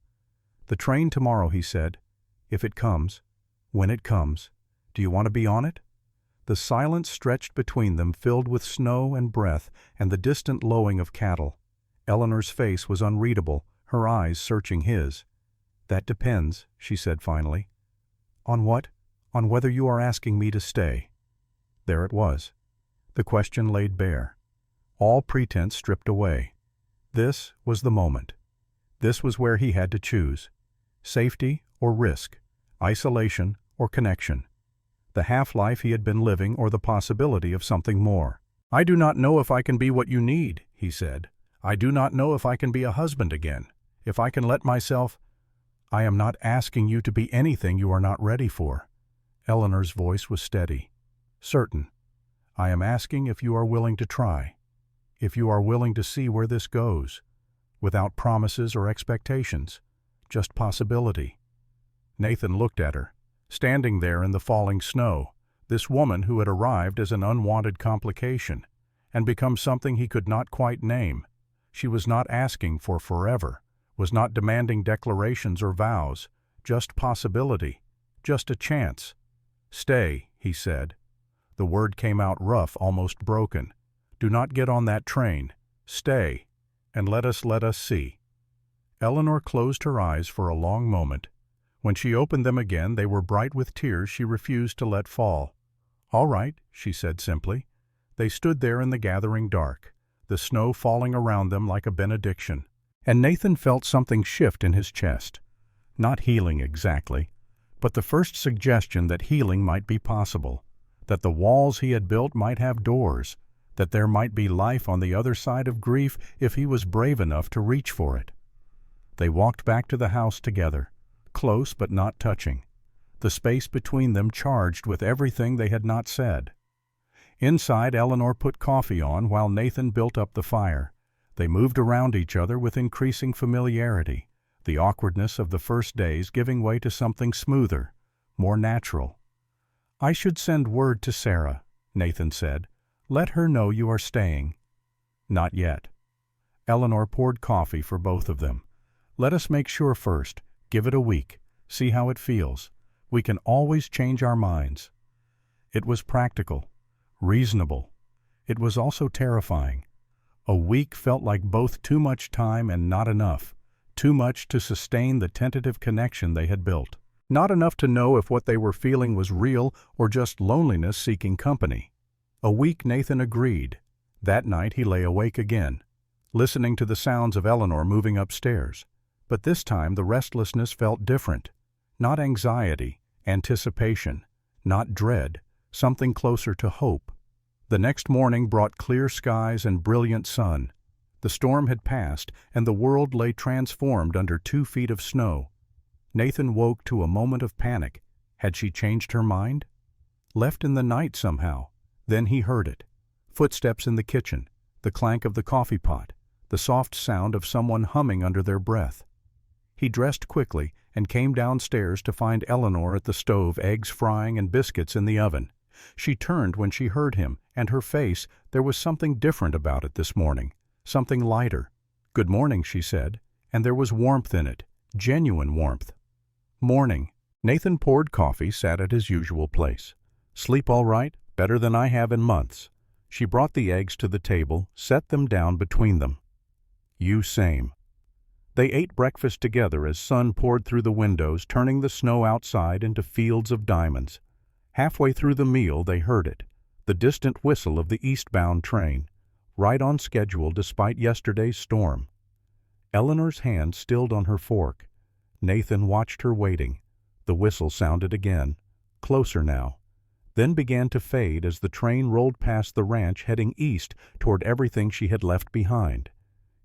"The train tomorrow," he said. "If it comes. When it comes. Do you want to be on it?" The silence stretched between them, filled with snow and breath and the distant lowing of cattle. Eleanor's face was unreadable, her eyes searching his. "That depends," she said finally. "On what? On whether you are asking me to stay." There it was. The question laid bare. All pretense stripped away. This was the moment. This was where he had to choose. Safety or risk, isolation or connection. The half-life he had been living or the possibility of something more. "I do not know if I can be what you need," he said. "I do not know if I can be a husband again, if I can let myself—" "I am not asking you to be anything you are not ready for." Eleanor's voice was steady. "Certain. I am asking if you are willing to try, if you are willing to see where this goes, without promises or expectations, just possibility." Nathan looked at her, standing there in the falling snow, this woman who had arrived as an unwanted complication and become something he could not quite name. She was not asking for forever, was not demanding declarations or vows, just possibility, just a chance. "Stay," he said. The word came out rough, almost broken. "Do not get on that train. Stay, and let us see." Eleanor closed her eyes for a long moment. When she opened them again, they were bright with tears she refused to let fall. "All right," she said simply. They stood there in the gathering dark, the snow falling around them like a benediction. And Nathan felt something shift in his chest. Not healing exactly, but the first suggestion that healing might be possible, that the walls he had built might have doors, that there might be life on the other side of grief if he was brave enough to reach for it. They walked back to the house together, close but not touching, the space between them charged with everything they had not said. Inside, Eleanor put coffee on while Nathan built up the fire. They moved around each other with increasing familiarity, the awkwardness of the first days giving way to something smoother, more natural. "I should send word to Sarah," Nathan said. "Let her know you are staying." "Not yet." Eleanor poured coffee for both of them. "Let us make sure first. Give it a week. See how it feels. We can always change our minds." It was practical, reasonable. It was also terrifying. A week felt like both too much time and not enough, too much to sustain the tentative connection they had built. Not enough to know if what they were feeling was real or just loneliness seeking company. A week Nathan agreed. That night he lay awake again, listening to the sounds of Eleanor moving upstairs. But this time the restlessness felt different. Not anxiety, anticipation, not dread, something closer to hope. The next morning brought clear skies and brilliant sun. The storm had passed, and the world lay transformed under 2 feet of snow. Nathan woke to a moment of panic. Had she changed her mind? Left in the night somehow. Then he heard it. Footsteps in the kitchen, the clank of the coffee pot, the soft sound of someone humming under their breath. He dressed quickly and came downstairs to find Eleanor at the stove, eggs frying and biscuits in the oven. She turned when she heard him, and her face, there was something different about it this morning, something lighter. "Good morning," she said, and there was warmth in it, genuine warmth. Morning. Nathan poured coffee, sat at his usual place. "Sleep all right? Better than I have in months." She brought the eggs to the table, set them down between them. "You same." They ate breakfast together as sun poured through the windows, turning the snow outside into fields of diamonds. Halfway through the meal they heard it, the distant whistle of the eastbound train, right on schedule despite yesterday's storm. Eleanor's hand stilled on her fork. Nathan watched her waiting. The whistle sounded again, closer now, then began to fade as the train rolled past the ranch heading east toward everything she had left behind.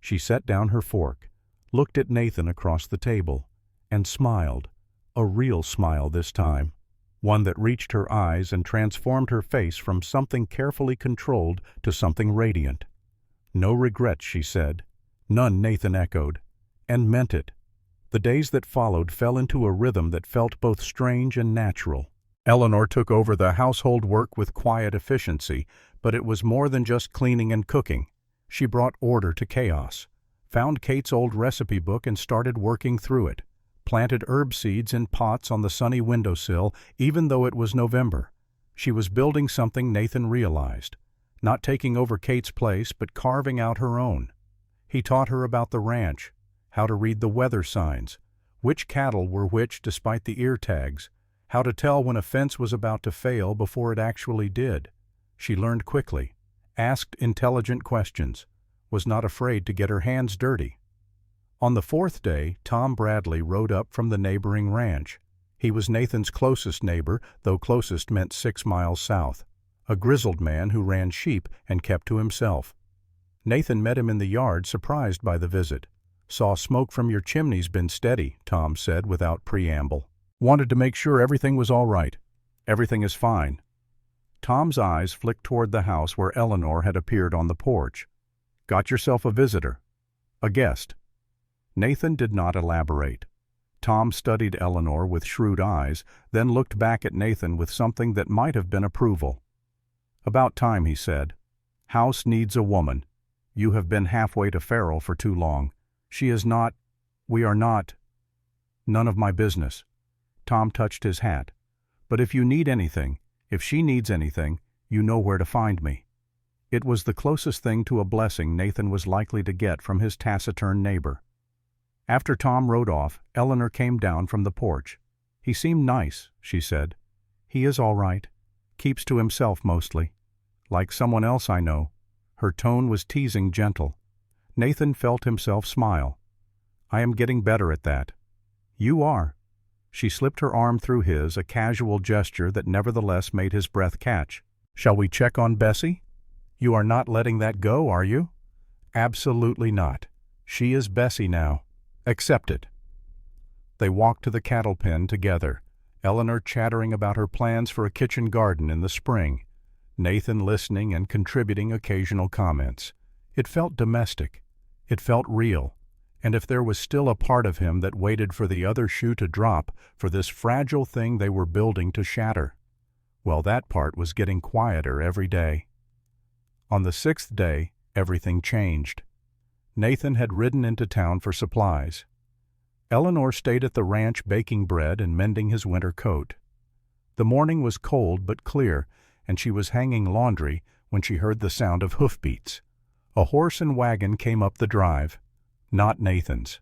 She set down her fork, looked at Nathan across the table, and smiled, a real smile this time, one that reached her eyes and transformed her face from something carefully controlled to something radiant. "No regrets," she said. "None," Nathan echoed, and meant it. The days that followed fell into a rhythm that felt both strange and natural. Eleanor took over the household work with quiet efficiency, but it was more than just cleaning and cooking. She brought order to chaos, found Kate's old recipe book and started working through it, planted herb seeds in pots on the sunny windowsill even though it was November. She was building something Nathan realized, not taking over Kate's place but carving out her own. He taught her about the ranch, how to read the weather signs, which cattle were which despite the ear tags, how to tell when a fence was about to fail before it actually did. She learned quickly, asked intelligent questions, was not afraid to get her hands dirty. On the 4th day, Tom Bradley rode up from the neighboring ranch. He was Nathan's closest neighbor, though closest meant 6 miles south, a grizzled man who ran sheep and kept to himself. Nathan met him in the yard, surprised by the visit. "Saw smoke from your chimney's been steady," Tom said without preamble. "Wanted to make sure everything was all right." "Everything is fine." Tom's eyes flicked toward the house where Eleanor had appeared on the porch. "Got yourself a visitor. A guest." Nathan did not elaborate. Tom studied Eleanor with shrewd eyes, then looked back at Nathan with something that might have been approval. "About time," he said. "House needs a woman. You have been halfway to Farrell for too long. She is not, we are not, none of my business." Tom touched his hat. "But if you need anything, if she needs anything, you know where to find me." It was the closest thing to a blessing Nathan was likely to get from his taciturn neighbor. After Tom rode off, Eleanor came down from the porch. "He seemed nice," she said. "He is all right. Keeps to himself mostly. Like someone else I know." Her tone was teasing, gentle. Nathan felt himself smile. "I am getting better at that." "You are." She slipped her arm through his, a casual gesture that nevertheless made his breath catch. "Shall we check on Bessie? You are not letting that go, are you?" "Absolutely not. She is Bessie now. Accept it." They walked to the cattle pen together, Eleanor chattering about her plans for a kitchen garden in the spring, Nathan listening and contributing occasional comments. It felt domestic. It felt real. And if there was still a part of him that waited for the other shoe to drop, for this fragile thing they were building to shatter, well, that part was getting quieter every day. On the 6th day, everything changed. Nathan had ridden into town for supplies. Eleanor stayed at the ranch baking bread and mending his winter coat. The morning was cold but clear, and she was hanging laundry when she heard the sound of hoofbeats. A horse and wagon came up the drive. Not Nathan's.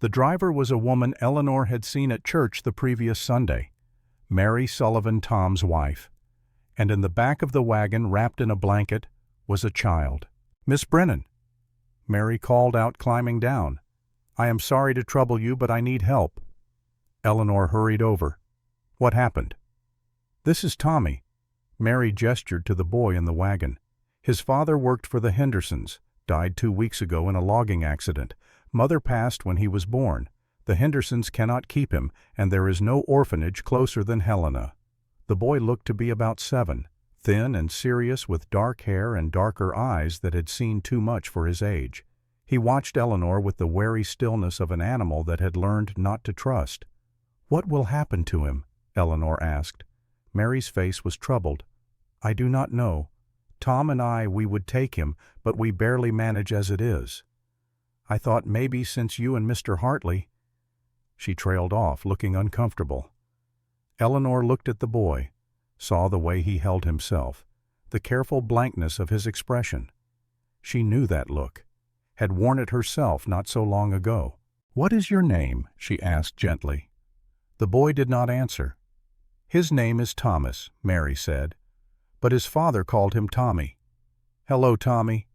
The driver was a woman Eleanor had seen at church the previous Sunday, Mary Sullivan, Tom's wife. and in the back of the wagon, wrapped in a blanket, was a child. "Miss Brennan," Mary called out, climbing down. "I am sorry to trouble you, but I need help." Eleanor hurried over. "What happened?" "This is Tommy." Mary gestured to the boy in the wagon. "His father worked for the Hendersons, died 2 weeks ago in a logging accident. Mother passed when he was born. The Hendersons cannot keep him, and there is no orphanage closer than Helena." The boy looked to be about 7, thin and serious, with dark hair and darker eyes that had seen too much for his age. He watched Eleanor with the wary stillness of an animal that had learned not to trust. "What will happen to him?" Eleanor asked. Mary's face was troubled. "I do not know. Tom and we would take him, but we barely manage as it is. I thought maybe since you and Mr. Hartley—" She trailed off, looking uncomfortable. Eleanor looked at the boy, saw the way he held himself, the careful blankness of his expression. She knew that look, had worn it herself not so long ago. "What is your name?" she asked gently. The boy did not answer. "His name is Thomas," Mary said, "but his father called him Tommy." "Hello, Tommy."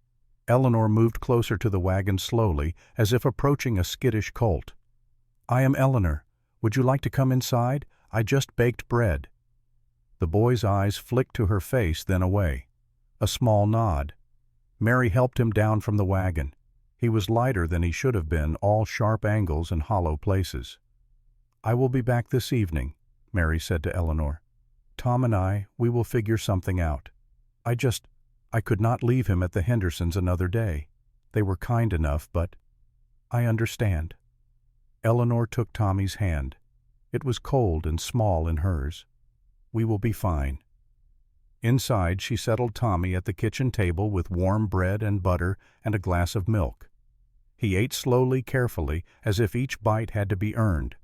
Eleanor moved closer to the wagon slowly, as if approaching a skittish colt. "I am Eleanor. Would you like to come inside? I just baked bread." The boy's eyes flicked to her face, then away. A small nod. Mary helped him down from the wagon. He was lighter than he should have been, all sharp angles and hollow places. "I will be back this evening," Mary said to Eleanor. "Tom and we will figure something out. I could not leave him at the Hendersons another day. They were kind enough, but I understand." Eleanor took Tommy's hand. It was cold and small in hers. "We will be fine." Inside, she settled Tommy at the kitchen table with warm bread and butter and a glass of milk. He ate slowly, carefully, as if each bite had to be earned.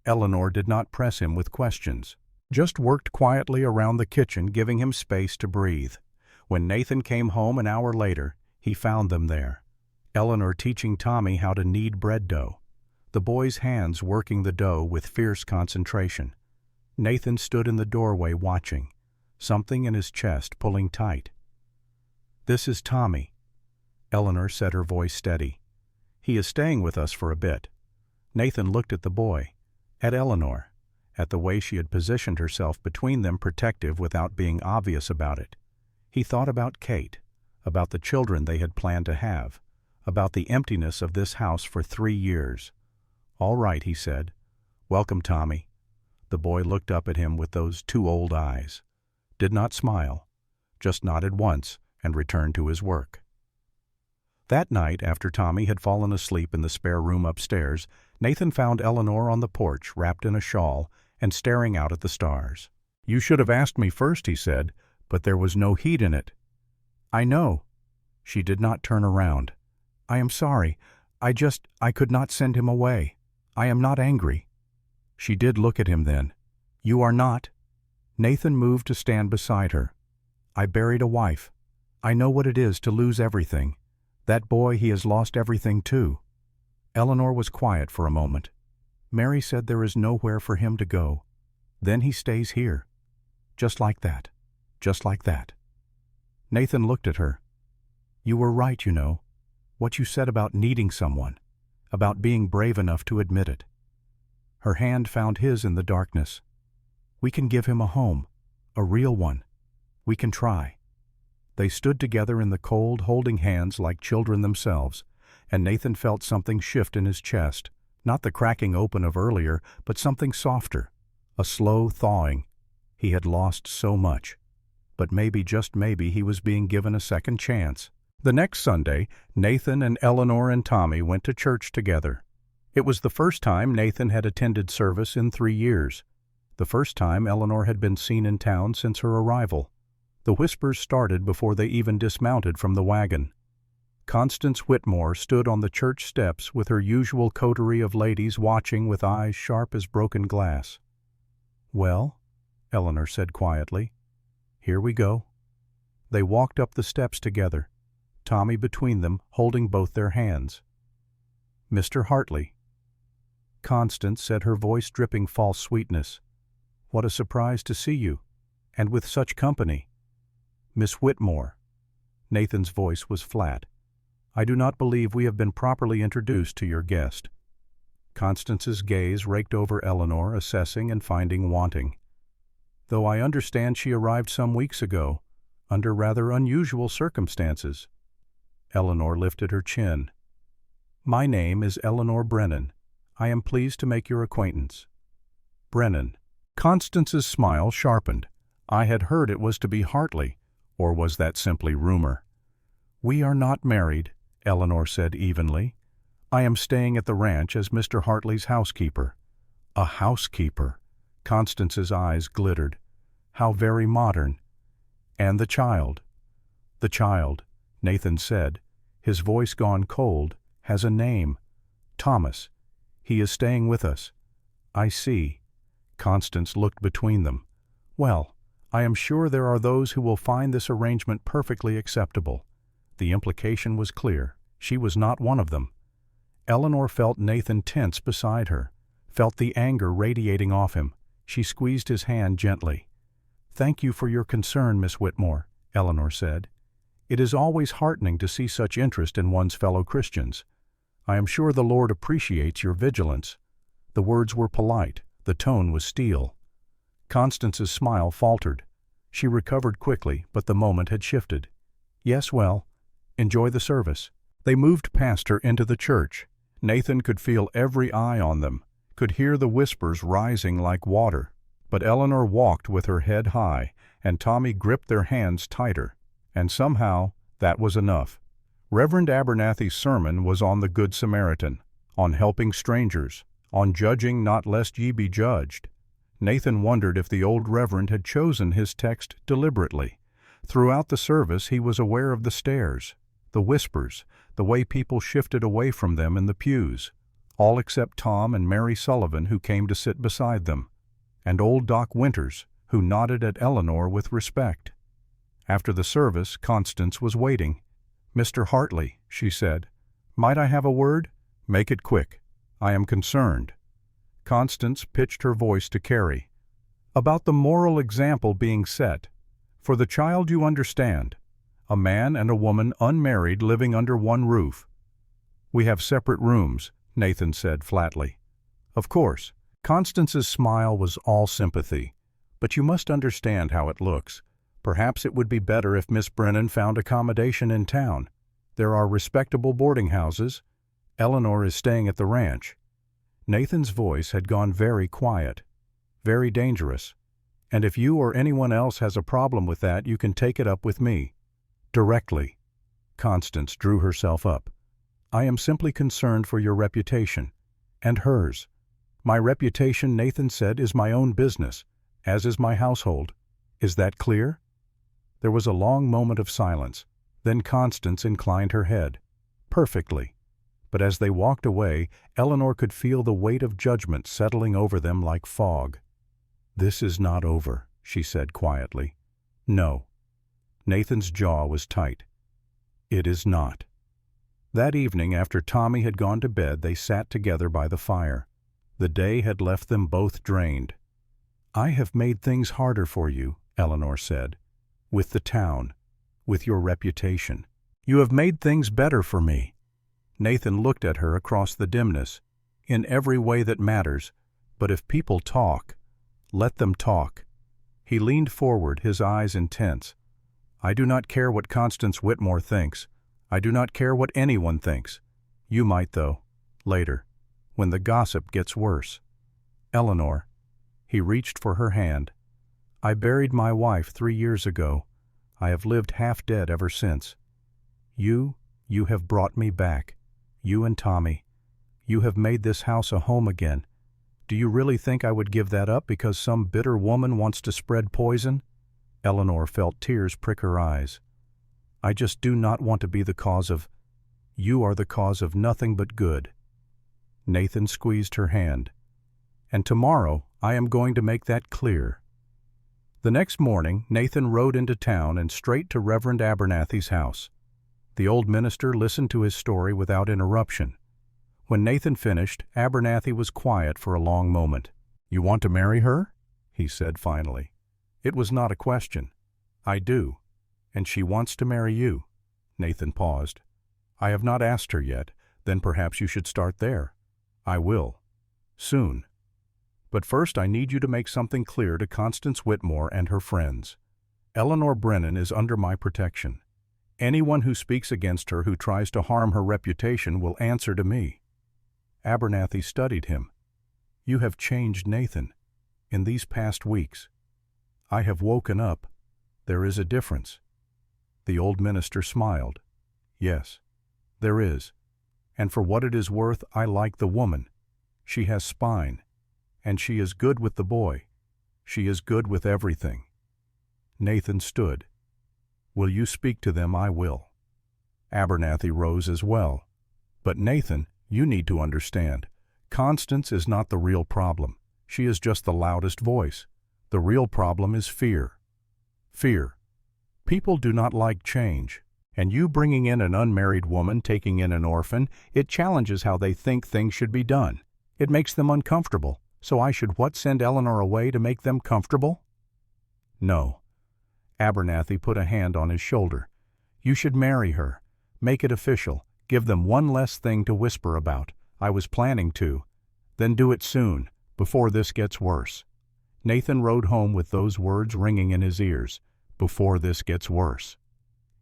Eleanor did not press him with questions, just worked quietly around the kitchen, giving him space to breathe. When Nathan came home an hour later, he found them there. Eleanor teaching Tommy how to knead bread dough, the boy's hands working the dough with fierce concentration. Nathan stood in the doorway watching, something in his chest pulling tight. "This is Tommy," Eleanor said, her voice steady. "He is staying with us for a bit." Nathan looked at the boy, at Eleanor, at the way she had positioned herself between them, protective without being obvious about it. He thought about Kate, about the children they had planned to have, about the emptiness of this house for 3 years. "All right," he said. "Welcome, Tommy." The boy looked up at him with those 2 old eyes, did not smile, just nodded once and returned to his work. That night, after Tommy had fallen asleep in the spare room upstairs, Nathan found Eleanor on the porch, wrapped in a shawl and staring out at the stars. "You should have asked me first," he said, "but there was no heat in it." "I know." She did not turn around. "I am sorry. I could not send him away. I am not angry." She did look at him then. "You are not?" Nathan moved to stand beside her. "I buried a wife. I know what it is to lose everything. That boy, he has lost everything too." Eleanor was quiet for a moment. "Mary said there is nowhere for him to go. Then he stays here. Just like that. Just like that." Nathan looked at her. "You were right, you know. What you said about needing someone, about being brave enough to admit it." Her hand found his in the darkness. "We can give him a home, a real one. We can try." They stood together in the cold, holding hands like children themselves, and Nathan felt something shift in his chest, not the cracking open of earlier, but something softer, a slow thawing. He had lost so much, but maybe, just maybe, he was being given a second chance. The next Sunday, Nathan and Eleanor and Tommy went to church together. It was the first time Nathan had attended service in 3 years, the first time Eleanor had been seen in town since her arrival. The whispers started before they even dismounted from the wagon. Constance Whitmore stood on the church steps with her usual coterie of ladies watching with eyes sharp as broken glass. "Well," Eleanor said quietly, "here we go." They walked up the steps together, Tommy between them, holding both their hands. "Mr. Hartley." Constance said, her voice dripping false sweetness. "What a surprise to see you." and with such company. Miss Whitmore. Nathan's voice was flat. I do not believe we have been properly introduced to your guest. Constance's gaze raked over Eleanor, assessing and finding wanting. Though I understand she arrived some weeks ago, under rather unusual circumstances. Eleanor lifted her chin. My name is Eleanor Brennan. I am pleased to make your acquaintance. Brennan. Constance's smile sharpened. I had heard it was to be Hartley, or was that simply rumor? We are not married, Eleanor said evenly. I am staying at the ranch as Mr. Hartley's housekeeper. A housekeeper. Constance's eyes glittered. How very modern. And the child. The child, Nathan said, his voice gone cold, has a name. Thomas. He is staying with us. I see. Constance looked between them. Well, I am sure there are those who will find this arrangement perfectly acceptable. The implication was clear. She was not one of them. Eleanor felt Nathan tense beside her, felt the anger radiating off him. She squeezed his hand gently. Thank you for your concern, Miss Whitmore, Eleanor said. It is always heartening to see such interest in one's fellow Christians. I am sure the Lord appreciates your vigilance. The words were polite, the tone was steel. Constance's smile faltered. She recovered quickly, but the moment had shifted. Yes, well, enjoy the service. They moved past her into the church. Nathan could feel every eye on them, could hear the whispers rising like water. But Eleanor walked with her head high, and Tommy gripped their hands tighter. And somehow, that was enough. Reverend Abernathy's sermon was on the Good Samaritan, on helping strangers, on judging not lest ye be judged. Nathan wondered if the old reverend had chosen his text deliberately. Throughout the service he was aware of the stares, the whispers, the way people shifted away from them in the pews, all except Tom and Mary Sullivan, who came to sit beside them, and old Doc Winters, who nodded at Eleanor with respect. After the service, Constance was waiting. Mr. Hartley, she said, might I have a word? Make it quick. I am concerned. Constance pitched her voice to Carrie. About the moral example being set. For the child you understand. A man and a woman unmarried living under one roof. We have separate rooms, Nathan said flatly. Of course. Constance's smile was all sympathy. But you must understand how it looks. Perhaps it would be better if Miss Brennan found accommodation in town. There are respectable boarding houses. Eleanor is staying at the ranch. Nathan's voice had gone very quiet, very dangerous. And if you or anyone else has a problem with that, you can take it up with me. Directly. Constance drew herself up. I am simply concerned for your reputation. And hers. My reputation, Nathan said, is my own business, as is my household. Is that clear? There was a long moment of silence. Then Constance inclined her head. Perfectly. But as they walked away, Eleanor could feel the weight of judgment settling over them like fog. This is not over, she said quietly. No. Nathan's jaw was tight. It is not. That evening, after Tommy had gone to bed, they sat together by the fire. The day had left them both drained. I have made things harder for you, Eleanor said. With the town. With your reputation. You have made things better for me. Nathan looked at her across the dimness. In every way that matters. But if people talk, let them talk. He leaned forward, his eyes intense. I do not care what Constance Whitmore thinks. I do not care what anyone thinks. You might, though. Later. When the gossip gets worse. Eleanor. He reached for her hand. I buried my wife 3 years ago. I have lived half dead ever since. You have brought me back. You and Tommy. You have made this house a home again. Do you really think I would give that up because some bitter woman wants to spread poison? Eleanor felt tears prick her eyes. I just do not want to be the cause of... You are the cause of nothing but good. Nathan squeezed her hand. And tomorrow I am going to make that clear. The next morning, Nathan rode into town and straight to Reverend Abernathy's house. The old minister listened to his story without interruption. When Nathan finished, Abernathy was quiet for a long moment. You want to marry her? He said finally. It was not a question. I do. And she wants to marry you. Nathan paused. I have not asked her yet. Then perhaps you should start there. I will. Soon. But first I need you to make something clear to Constance Whitmore and her friends. Eleanor Brennan is under my protection. Anyone who speaks against her, who tries to harm her reputation, will answer to me. Abernathy studied him. You have changed, Nathan. In these past weeks. I have woken up. There is a difference. The old minister smiled. Yes, there is. And for what it is worth, I like the woman. She has spine. And she is good with the boy. She is good with everything. Nathan stood. Will you speak to them? I will. Abernathy rose as well. But Nathan, you need to understand. Constance is not the real problem. She is just the loudest voice. The real problem is fear. Fear. People do not like change. And you bringing in an unmarried woman, taking in an orphan, it challenges how they think things should be done. It makes them uncomfortable. So I should send Eleanor away to make them comfortable? No. Abernathy put a hand on his shoulder. You should marry her. Make it official. Give them one less thing to whisper about. I was planning to. Then do it soon, before this gets worse. Nathan rode home with those words ringing in his ears. Before this gets worse.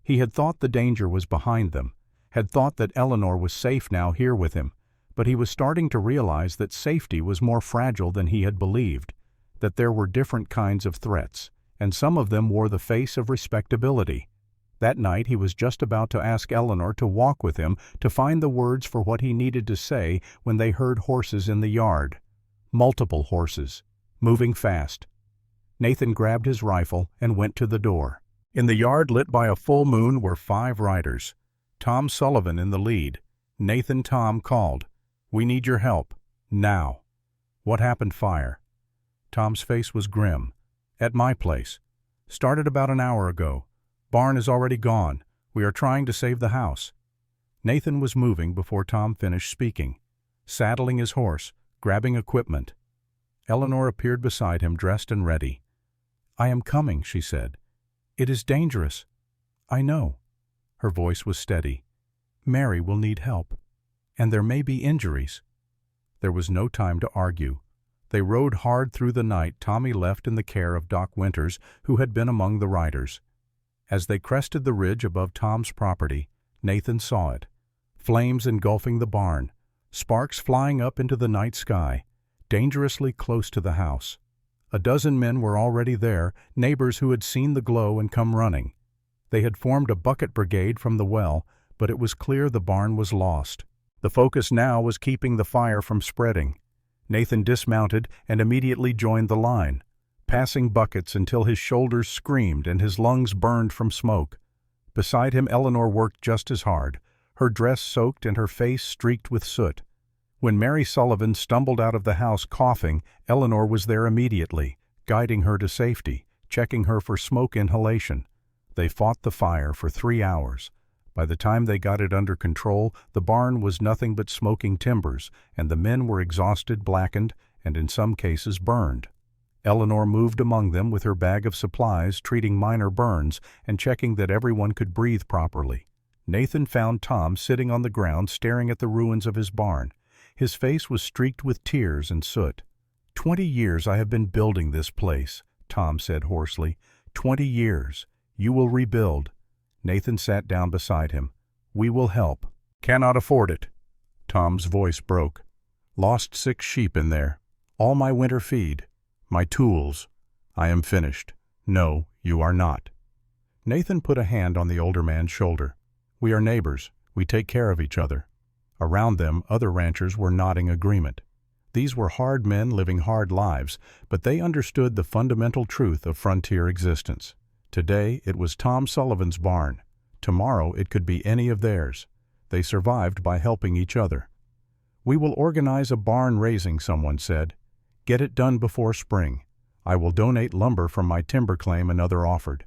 He had thought the danger was behind them, had thought that Eleanor was safe now here with him, but he was starting to realize that safety was more fragile than he had believed, that there were different kinds of threats, and some of them wore the face of respectability. That night he was just about to ask Eleanor to walk with him to find the words for what he needed to say when they heard horses in the yard. Multiple horses, moving fast. Nathan grabbed his rifle and went to the door. In the yard lit by a full moon were 5 riders. Tom Sullivan in the lead. Nathan Tom called. We need your help. Now. What happened? Fire. Tom's face was grim. At my place. Started about an hour ago. Barn is already gone. We are trying to save the house. Nathan was moving before Tom finished speaking, saddling his horse, grabbing equipment. Eleanor appeared beside him, dressed and ready. I am coming, she said. It is dangerous. I know. Her voice was steady. Mary will need help. And there may be injuries. There was no time to argue. They rode hard through the night. Tommy left in the care of Doc Winters, who had been among the riders. As they crested the ridge above Tom's property, Nathan saw it. Flames engulfing the barn, sparks flying up into the night sky, dangerously close to the house. A dozen men were already there, neighbors who had seen the glow and come running. They had formed a bucket brigade from the well, but it was clear the barn was lost. The focus now was keeping the fire from spreading. Nathan dismounted and immediately joined the line, passing buckets until his shoulders screamed and his lungs burned from smoke. Beside him Eleanor worked just as hard, her dress soaked and her face streaked with soot. When Mary Sullivan stumbled out of the house coughing, Eleanor was there immediately, guiding her to safety, checking her for smoke inhalation. They fought the fire for 3 hours. By the time they got it under control, the barn was nothing but smoking timbers, and the men were exhausted, blackened, and in some cases burned. Eleanor moved among them with her bag of supplies, treating minor burns and checking that everyone could breathe properly. Nathan found Tom sitting on the ground staring at the ruins of his barn. His face was streaked with tears and soot. 20 years I have been building this place, Tom said hoarsely. 20 years. You will rebuild. Nathan sat down beside him. We will help. Cannot afford it. Tom's voice broke. Lost 6 sheep in there. All my winter feed. My tools. I am finished. No, you are not. Nathan put a hand on the older man's shoulder. We are neighbors. We take care of each other. Around them, other ranchers were nodding agreement. These were hard men living hard lives, but they understood the fundamental truth of frontier existence. Today it was Tom Sullivan's barn. Tomorrow it could be any of theirs. They survived by helping each other. We will organize a barn raising, someone said. Get it done before spring. I will donate lumber from my timber claim, another offered.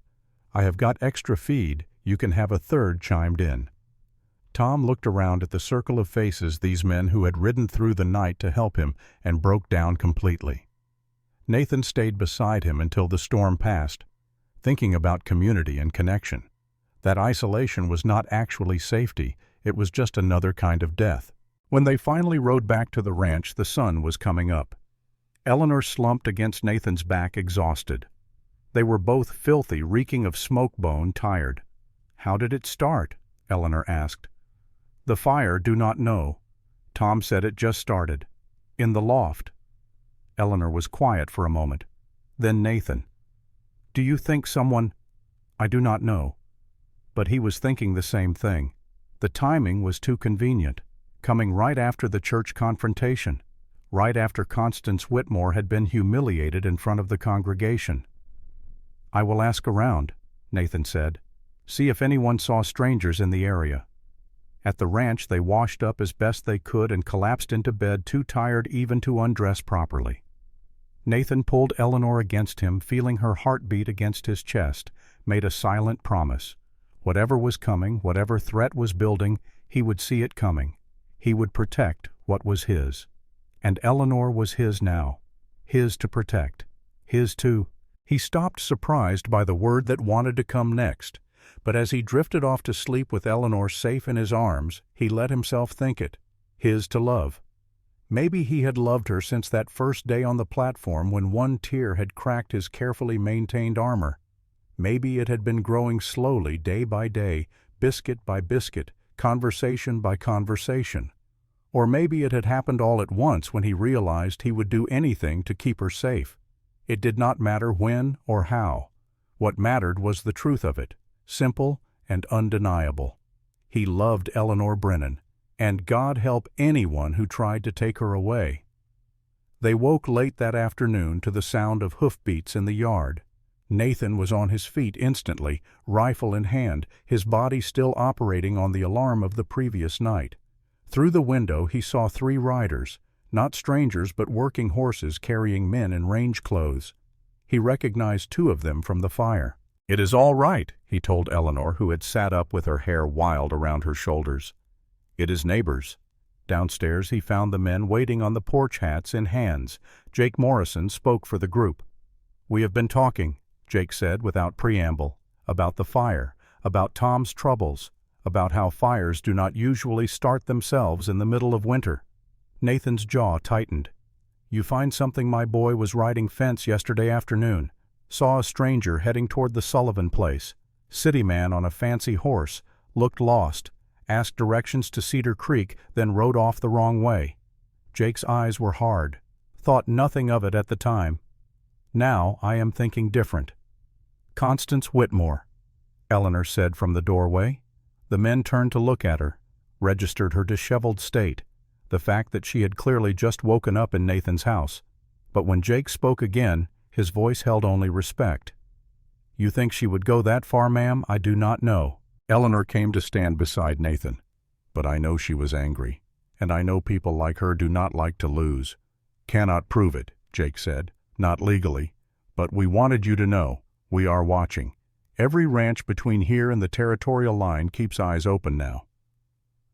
I have got extra feed. You can have a third, chimed in. Tom looked around at the circle of faces, these men who had ridden through the night to help him, and broke down completely. Nathan stayed beside him until the storm passed, thinking about community and connection. That isolation was not actually safety, it was just another kind of death. When they finally rode back to the ranch, the sun was coming up. Eleanor slumped against Nathan's back, exhausted. They were both filthy, reeking of smoke bone, tired. "How did it start?" Eleanor asked. "The fire, do not know. Tom said it just started. In the loft." Eleanor was quiet for a moment. Then Nathan. "Do you think someone—" "I do not know." But he was thinking the same thing. The timing was too convenient, coming right after the church confrontation, right after Constance Whitmore had been humiliated in front of the congregation. "I will ask around," Nathan said. "See if anyone saw strangers in the area." At the ranch they washed up as best they could and collapsed into bed, too tired even to undress properly. Nathan pulled Eleanor against him, feeling her heartbeat against his chest, made a silent promise. Whatever was coming, whatever threat was building, he would see it coming. He would protect what was his. And Eleanor was his now. His to protect. His to— He stopped, surprised by the word that wanted to come next. But as he drifted off to sleep with Eleanor safe in his arms, he let himself think it. His to love. Maybe he had loved her since that first day on the platform when one tear had cracked his carefully maintained armor. Maybe it had been growing slowly, day by day, biscuit by biscuit, conversation by conversation. Or maybe it had happened all at once when he realized he would do anything to keep her safe. It did not matter when or how. What mattered was the truth of it, simple and undeniable. He loved Eleanor Brennan, and God help anyone who tried to take her away. They woke late that afternoon to the sound of hoofbeats in the yard. Nathan was on his feet instantly, rifle in hand, his body still operating on the alarm of the previous night. Through the window he saw 3 riders, not strangers but working horses carrying men in range clothes. He recognized 2 of them from the fire. "It is all right," he told Eleanor, who had sat up with her hair wild around her shoulders. "It is neighbors." Downstairs he found the men waiting on the porch, hats in hands. Jake Morrison spoke for the group. "We have been talking," Jake said without preamble, "about the fire, about Tom's troubles, about how fires do not usually start themselves in the middle of winter." Nathan's jaw tightened. "You find something? My boy was riding fence yesterday afternoon. Saw a stranger heading toward the Sullivan place. City man on a fancy horse, looked lost, asked directions to Cedar Creek, then rode off the wrong way." Jake's eyes were hard. "Thought nothing of it at the time. Now I am thinking different." "Constance Whitmore," Eleanor said from the doorway. The men turned to look at her, registered her disheveled state, the fact that she had clearly just woken up in Nathan's house. But when Jake spoke again, his voice held only respect. "You think she would go that far, ma'am? I do not know." Eleanor came to stand beside Nathan. "But I know she was angry, and I know people like her do not like to lose." "Cannot prove it," Jake said. "Not legally. But we wanted you to know. We are watching. Every ranch between here and the territorial line keeps eyes open now."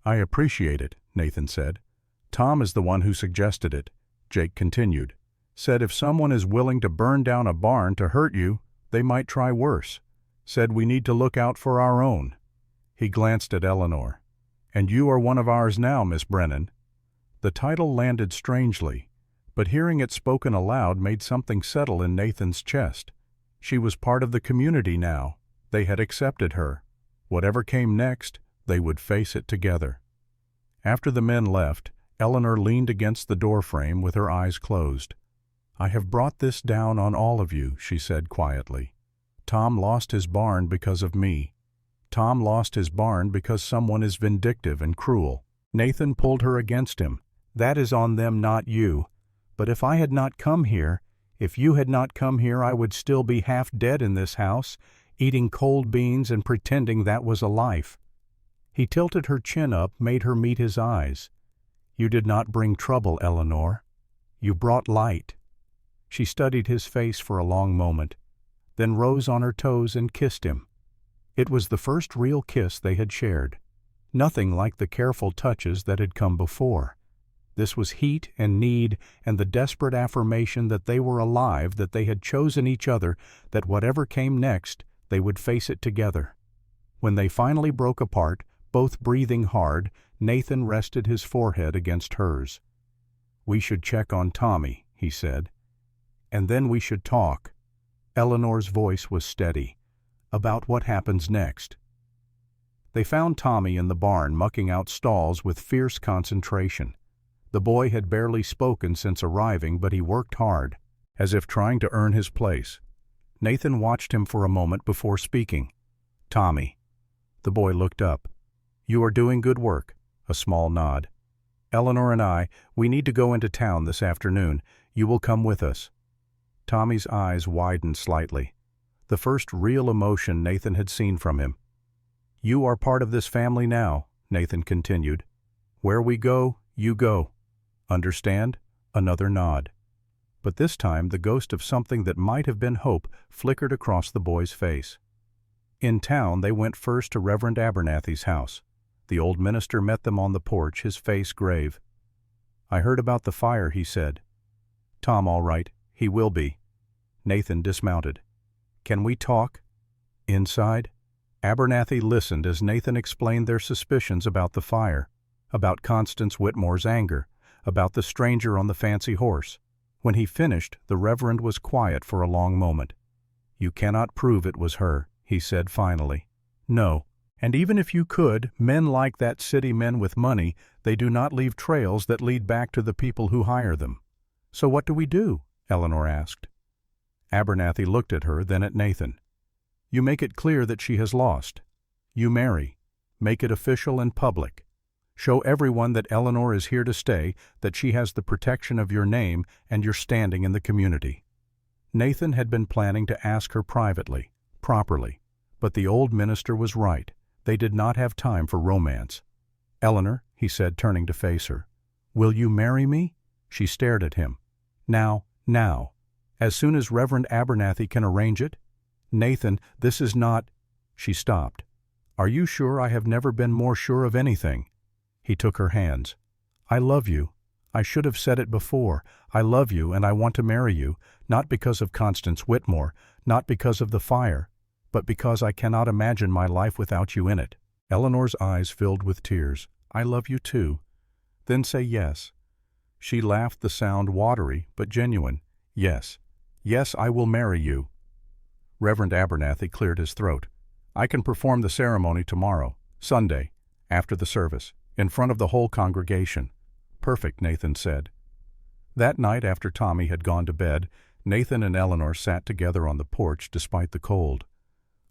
"I appreciate it," Nathan said. "Tom is the one who suggested it," Jake continued. "Said if someone is willing to burn down a barn to hurt you, they might try worse. Said we need to look out for our own." He glanced at Eleanor. "And you are one of ours now, Miss Brennan." The title landed strangely, but hearing it spoken aloud made something settle in Nathan's chest. She was part of the community now. They had accepted her. Whatever came next, they would face it together. After the men left, Eleanor leaned against the doorframe with her eyes closed. "I have brought this down on all of you," she said quietly. "Tom lost his barn because of me. Tom lost his barn because someone is vindictive and cruel." Nathan pulled her against him. "That is on them, not you. But if I had not come here, if you had not come here, I would still be half dead in this house, eating cold beans and pretending that was a life." He tilted her chin up, made her meet his eyes. "You did not bring trouble, Eleanor. You brought light." She studied his face for a long moment, then rose on her toes and kissed him. It was the first real kiss they had shared. Nothing like the careful touches that had come before. This was heat and need and the desperate affirmation that they were alive, that they had chosen each other, that whatever came next, they would face it together. When they finally broke apart, both breathing hard, Nathan rested his forehead against hers. "We should check on Tommy," he said. "And then we should talk." Eleanor's voice was steady. "About what happens next." They found Tommy in the barn mucking out stalls with fierce concentration. The boy had barely spoken since arriving, but he worked hard, as if trying to earn his place. Nathan watched him for a moment before speaking. "Tommy." The boy looked up. "You are doing good work." A small nod. "Eleanor and we need to go into town this afternoon. You will come with us." Tommy's eyes widened slightly. The first real emotion Nathan had seen from him. "You are part of this family now," Nathan continued. "Where we go, you go. Understand?" Another nod. But this time the ghost of something that might have been hope flickered across the boy's face. In town they went first to Reverend Abernathy's house. The old minister met them on the porch, his face grave. "I heard about the fire," he said. "Tom all right. He will be." Nathan dismounted. "Can we talk?" "Inside?" Abernathy listened as Nathan explained their suspicions about the fire, about Constance Whitmore's anger, about the stranger on the fancy horse. When he finished, the Reverend was quiet for a long moment. "You cannot prove it was her," he said finally. "No. And even if you could, men like that city men with money, they do not leave trails that lead back to the people who hire them." "So what do we do?" Eleanor asked. Abernathy looked at her, then at Nathan. "You make it clear that she has lost. You marry. Make it official and public. Show everyone that Eleanor is here to stay, that she has the protection of your name and your standing in the community." Nathan had been planning to ask her privately, properly, but the old minister was right. They did not have time for romance. "Eleanor," he said, turning to face her, "will you marry me?" She stared at him. Now, as soon as Reverend Abernathy can arrange it?" "Nathan, this is not—" She stopped. "Are you sure? I have never been more sure of anything." He took her hands. "I love you. I should have said it before. I love you and I want to marry you, not because of Constance Whitmore, not because of the fire, but because I cannot imagine my life without you in it." Eleanor's eyes filled with tears. "I love you too." "Then say yes." She laughed, the sound watery but genuine. "Yes. Yes, I will marry you." Reverend Abernathy cleared his throat. "I can perform the ceremony tomorrow, Sunday, after the service, in front of the whole congregation." "Perfect," Nathan said. That night, after Tommy had gone to bed, Nathan and Eleanor sat together on the porch despite the cold.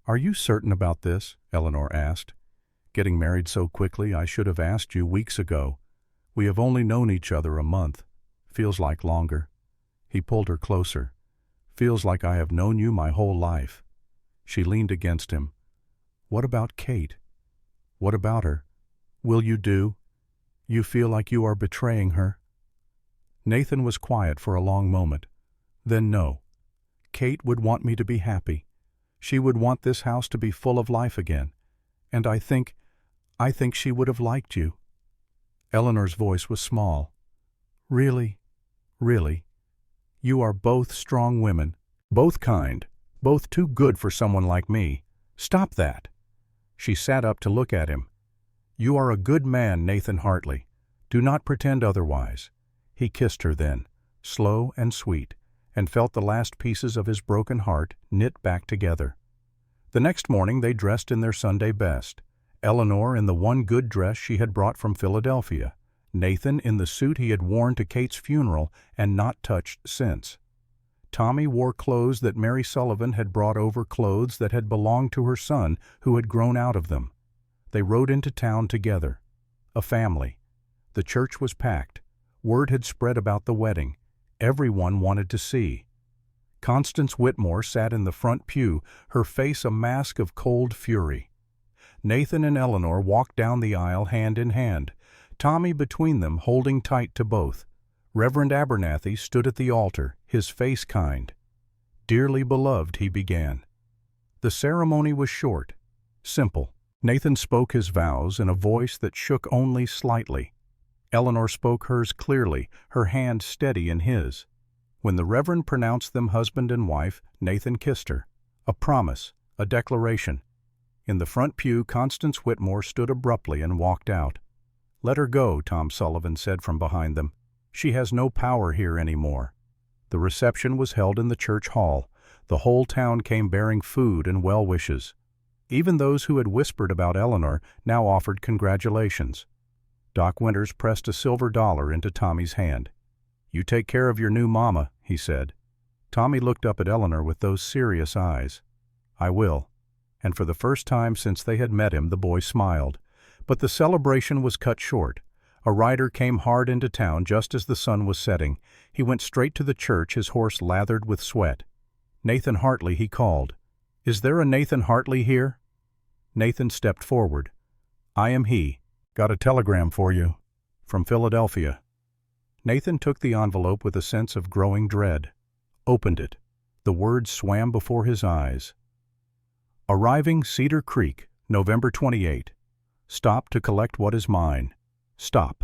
"Are you certain about this?" Eleanor asked. "Getting married so quickly, I should have asked you weeks ago. We have only known each other a month. Feels like longer." He pulled her closer. "Feels like I have known you my whole life." She leaned against him. "What about Kate? What about her? Will you do? You feel like you are betraying her?" Nathan was quiet for a long moment. "Then no. Kate would want me to be happy. She would want this house to be full of life again. And I think she would have liked you." Eleanor's voice was small. "Really, really. You are both strong women, both kind, both too good for someone like me. Stop that." She sat up to look at him. "You are a good man, Nathan Hartley. Do not pretend otherwise." He kissed her then, slow and sweet, and felt the last pieces of his broken heart knit back together. The next morning they dressed in their Sunday best. Eleanor in the one good dress she had brought from Philadelphia. Nathan in the suit he had worn to Kate's funeral and not touched since. Tommy wore clothes that Mary Sullivan had brought over, clothes that had belonged to her son who had grown out of them. They rode into town together. A family. The church was packed. Word had spread about the wedding. Everyone wanted to see. Constance Whitmore sat in the front pew, her face a mask of cold fury. Nathan and Eleanor walked down the aisle hand in hand, Tommy between them holding tight to both. Reverend Abernathy stood at the altar, his face kind. "Dearly beloved," he began. The ceremony was short, simple. Nathan spoke his vows in a voice that shook only slightly. Eleanor spoke hers clearly, her hand steady in his. When the Reverend pronounced them husband and wife, Nathan kissed her. A promise, a declaration. In the front pew, Constance Whitmore stood abruptly and walked out. "Let her go," Tom Sullivan said from behind them. "She has no power here anymore." The reception was held in the church hall. The whole town came bearing food and well wishes. Even those who had whispered about Eleanor now offered congratulations. Doc Winters pressed a silver dollar into Tommy's hand. "You take care of your new mama," he said. Tommy looked up at Eleanor with those serious eyes. "I will." And for the first time since they had met him, the boy smiled. But the celebration was cut short. A rider came hard into town just as the sun was setting. He went straight to the church, his horse lathered with sweat. "Nathan Hartley," he called. "Is there a Nathan Hartley here?" Nathan stepped forward. "I am he. Got a telegram for you. From Philadelphia." Nathan took the envelope with a sense of growing dread. Opened it. The words swam before his eyes. "Arriving Cedar Creek, November 28. Stop to collect what is mine. Stop.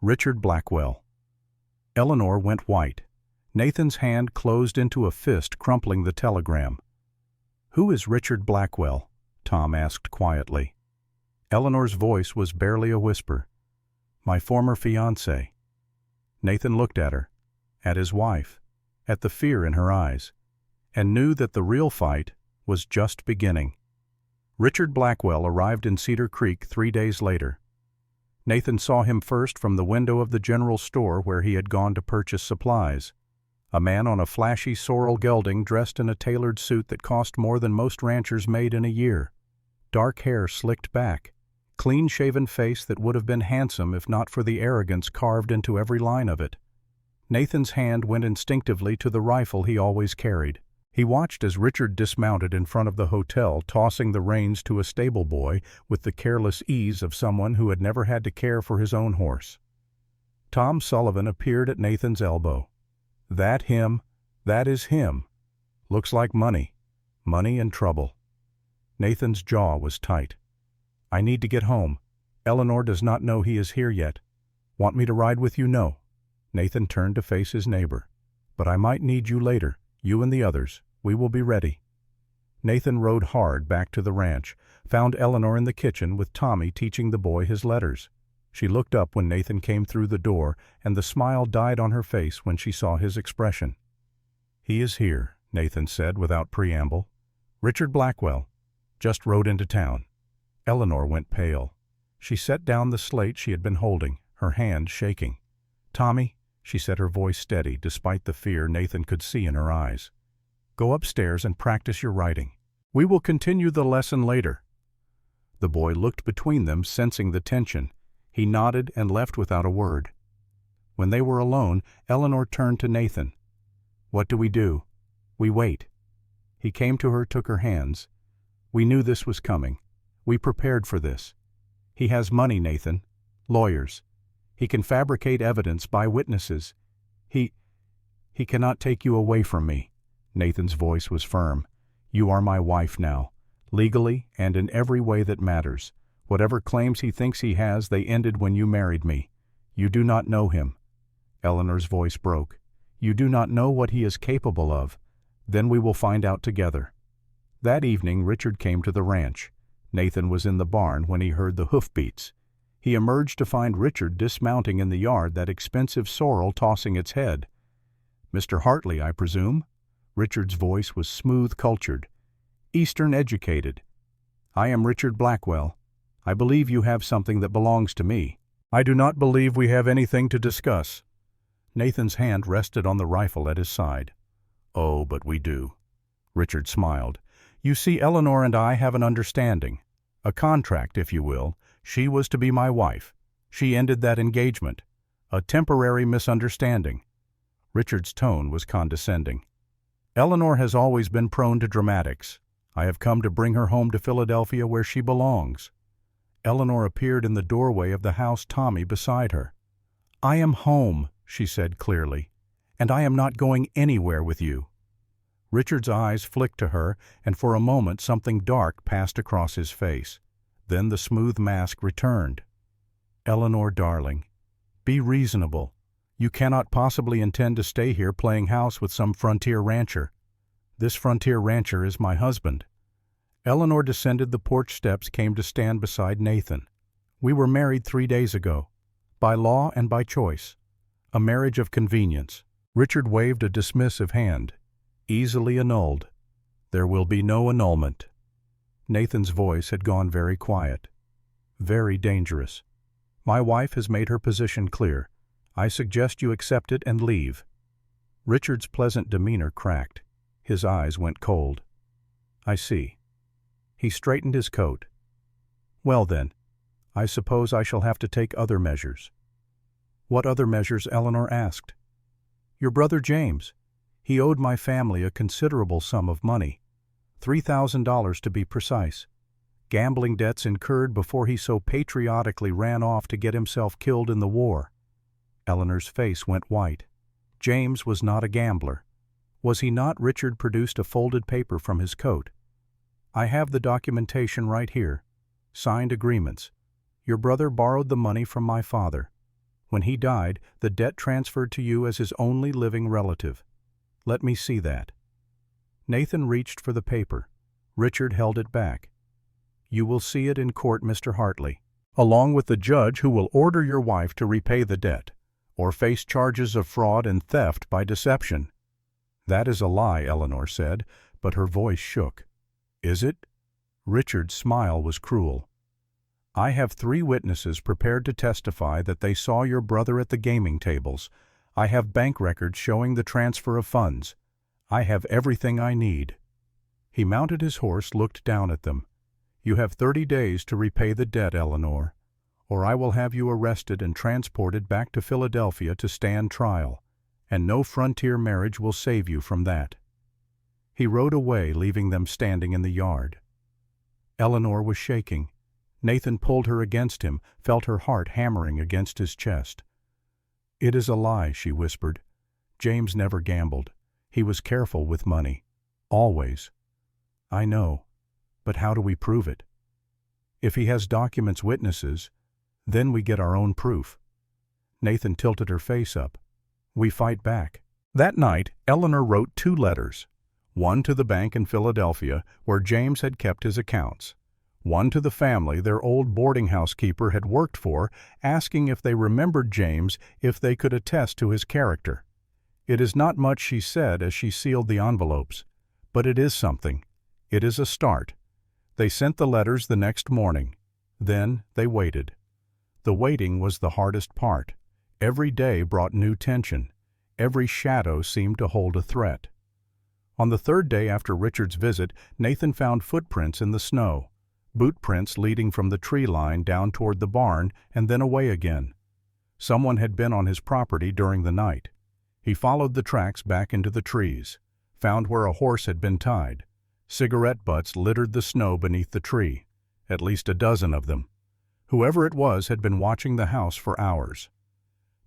Richard Blackwell." Eleanor went white. Nathan's hand closed into a fist, crumpling the telegram. "Who is Richard Blackwell?" Tom asked quietly. Eleanor's voice was barely a whisper. "My former fiancé." Nathan looked at her, at his wife, at the fear in her eyes, and knew that the real fight was just beginning. Richard Blackwell arrived in Cedar Creek 3 days later. Nathan saw him first from the window of the general store where he had gone to purchase supplies. A man on a flashy sorrel gelding dressed in a tailored suit that cost more than most ranchers made in a year. Dark hair slicked back, clean-shaven face that would have been handsome if not for the arrogance carved into every line of it. Nathan's hand went instinctively to the rifle he always carried. He watched as Richard dismounted in front of the hotel, tossing the reins to a stable boy with the careless ease of someone who had never had to care for his own horse. Tom Sullivan appeared at Nathan's elbow. "That him? That is him. Looks like money. Money and trouble." Nathan's jaw was tight. "I need to get home. Eleanor does not know he is here yet. Want me to ride with you?" "No." Nathan turned to face his neighbor. "But I might need you later, you and the others. We will be ready." Nathan rode hard back to the ranch, found Eleanor in the kitchen with Tommy teaching the boy his letters. She looked up when Nathan came through the door, and the smile died on her face when she saw his expression. "He is here," Nathan said without preamble. "Richard Blackwell. Just rode into town." Eleanor went pale. She set down the slate she had been holding, her hand shaking. "Tommy," she said, her voice steady despite the fear Nathan could see in her eyes, "go upstairs and practice your writing. We will continue the lesson later." The boy looked between them, sensing the tension. He nodded and left without a word. When they were alone, Eleanor turned to Nathan. "What do we do?" "We wait." He came to her, took her hands. "We knew this was coming. We prepared for this. He has money, Nathan. Lawyers. He can fabricate evidence, buy witnesses. He cannot take you away from me." Nathan's voice was firm. "You are my wife now, legally and in every way that matters. Whatever claims he thinks he has, they ended when you married me. You do not know him." Eleanor's voice broke. "You do not know what he is capable of. Then we will find out together." That evening Richard came to the ranch. Nathan was in the barn when he heard the hoofbeats. He emerged to find Richard dismounting in the yard, that expensive sorrel tossing its head. "Mr. Hartley, I presume?" Richard's voice was smooth, cultured, Eastern educated. "I am Richard Blackwell. I believe you have something that belongs to me." "I do not believe we have anything to discuss." Nathan's hand rested on the rifle at his side. "Oh, but we do." Richard smiled. "You see, Eleanor and I have an understanding. A contract, if you will. She was to be my wife. She ended that engagement. A temporary misunderstanding." Richard's tone was condescending. "Eleanor has always been prone to dramatics. I have come to bring her home to Philadelphia where she belongs." Eleanor appeared in the doorway of the house, Tommy beside her. "I am home," she said clearly, "and I am not going anywhere with you." Richard's eyes flicked to her, and for a moment something dark passed across his face. Then the smooth mask returned. "Eleanor, darling, Be reasonable. You cannot possibly intend to stay here playing house with some frontier rancher. This frontier rancher is my husband. Eleanor descended the porch steps, came to stand beside Nathan. We were married 3 days ago, by law and by choice. A marriage of convenience. Richard waved a dismissive hand. Easily annulled. There will be no annulment. Nathan's voice had gone very quiet. Very dangerous. My wife has made her position clear. I suggest you accept it and leave. Richard's pleasant demeanor cracked. His eyes went cold. I see. He straightened his coat. Well then, I suppose I shall have to take other measures. What other measures? Eleanor asked. Your brother James. He owed my family a considerable sum of money. $3,000 to be precise. Gambling debts incurred before he so patriotically ran off to get himself killed in the war. Eleanor's face went white. James was not a gambler. Was he not? Richard produced a folded paper from his coat. I have the documentation right here. Signed agreements. Your brother borrowed the money from my father. When he died, the debt transferred to you as his only living relative. Let me see that. Nathan reached for the paper. Richard held it back. You will see it in court, Mr. Hartley, along with the judge who will order your wife to repay the debt, or face charges of fraud and theft by deception. That is a lie, Eleanor said, but her voice shook. Is it? Richard's smile was cruel. I have 3 witnesses prepared to testify that they saw your brother at the gaming tables. I have bank records showing the transfer of funds. I have everything I need. He mounted his horse, looked down at them. You have 30 days to repay the debt, Eleanor, or I will have you arrested and transported back to Philadelphia to stand trial, and no frontier marriage will save you from that. He rode away, leaving them standing in the yard. Eleanor was shaking. Nathan pulled her against him, felt her heart hammering against his chest. It is a lie, she whispered. James never gambled. He was careful with money. Always. I know. But how do we prove it? If he has documents, witnesses, then we get our own proof. Nathan tilted her face up. We fight back. That night, Eleanor wrote 2 letters. One to the bank in Philadelphia, where James had kept his accounts. One to the family their old boarding house keeper had worked for, asking if they remembered James, if they could attest to his character. It is not much, she said as she sealed the envelopes, but it is something. It is a start. They sent the letters the next morning. Then they waited. The waiting was the hardest part. Every day brought new tension. Every shadow seemed to hold a threat. On the 3rd day after Richard's visit, Nathan found footprints in the snow. Boot prints leading from the tree line down toward the barn and then away again. Someone had been on his property during the night. He followed the tracks back into the trees, found where a horse had been tied. Cigarette butts littered the snow beneath the tree, at least a dozen of them. Whoever it was had been watching the house for hours.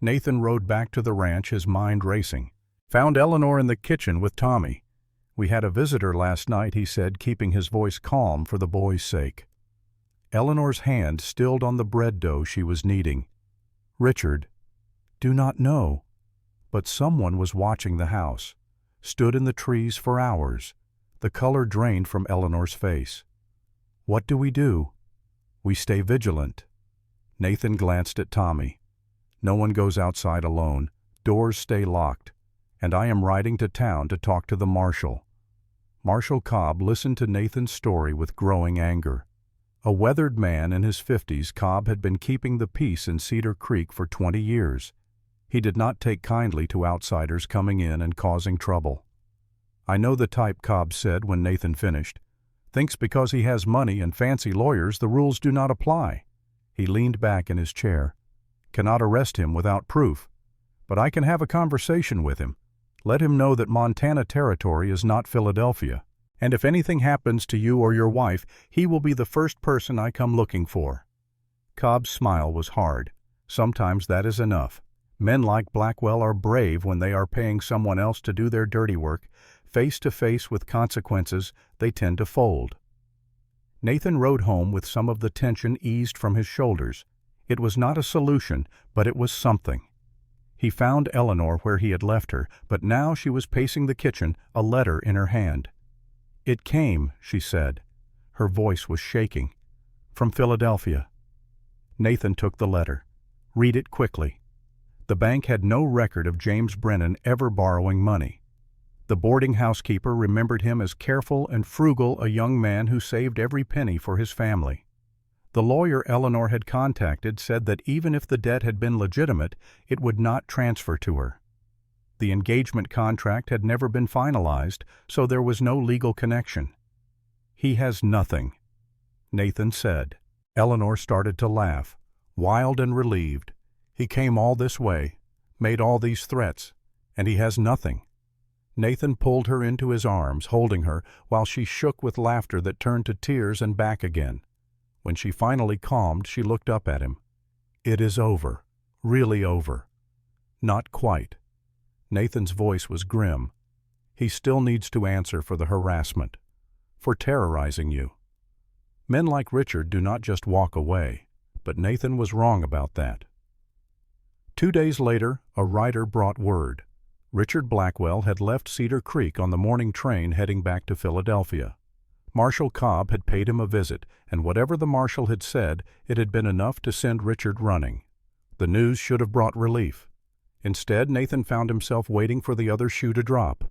Nathan rode back to the ranch, his mind racing. Found Eleanor in the kitchen with Tommy. We had a visitor last night, he said, keeping his voice calm for the boy's sake. Eleanor's hand stilled on the bread dough she was kneading. Richard, do not know. But someone was watching the house, stood in the trees for hours. The color drained from Eleanor's face. What do? We stay vigilant. Nathan glanced at Tommy. No one goes outside alone. Doors stay locked. And I am riding to town to talk to the marshal. Marshal Cobb listened to Nathan's story with growing anger. A weathered man in his 50s, Cobb had been keeping the peace in Cedar Creek for 20 years. He did not take kindly to outsiders coming in and causing trouble. I know the type, Cobb said when Nathan finished. Thinks because he has money and fancy lawyers the rules do not apply. He leaned back in his chair. Cannot arrest him without proof. But I can have a conversation with him. Let him know that Montana Territory is not Philadelphia. And if anything happens to you or your wife, he will be the first person I come looking for. Cobb's smile was hard. Sometimes that is enough. Men like Blackwell are brave when they are paying someone else to do their dirty work. Face to face with consequences, they tend to fold. Nathan rode home with some of the tension eased from his shoulders. It was not a solution, but it was something. He found Eleanor where he had left her, but now she was pacing the kitchen, a letter in her hand. "It came," she said. Her voice was shaking. "From Philadelphia." Nathan took the letter. "Read it quickly." The bank had no record of James Brennan ever borrowing money. The boarding housekeeper remembered him as careful and frugal, a young man who saved every penny for his family. The lawyer Eleanor had contacted said that even if the debt had been legitimate, it would not transfer to her. The engagement contract had never been finalized, so there was no legal connection. "He has nothing," Nathan said. Eleanor started to laugh, wild and relieved. "He came all this way, made all these threats, and he has nothing." Nathan pulled her into his arms, holding her, while she shook with laughter that turned to tears and back again. When she finally calmed, she looked up at him. "It is over, really over." "Not quite." Nathan's voice was grim. "He still needs to answer for the harassment, for terrorizing you. Men like Richard do not just walk away, but Nathan was wrong about that." 2 days later, a rider brought word. Richard Blackwell had left Cedar Creek on the morning train heading back to Philadelphia. Marshal Cobb had paid him a visit, and whatever the marshal had said, it had been enough to send Richard running. The news should have brought relief. Instead, Nathan found himself waiting for the other shoe to drop,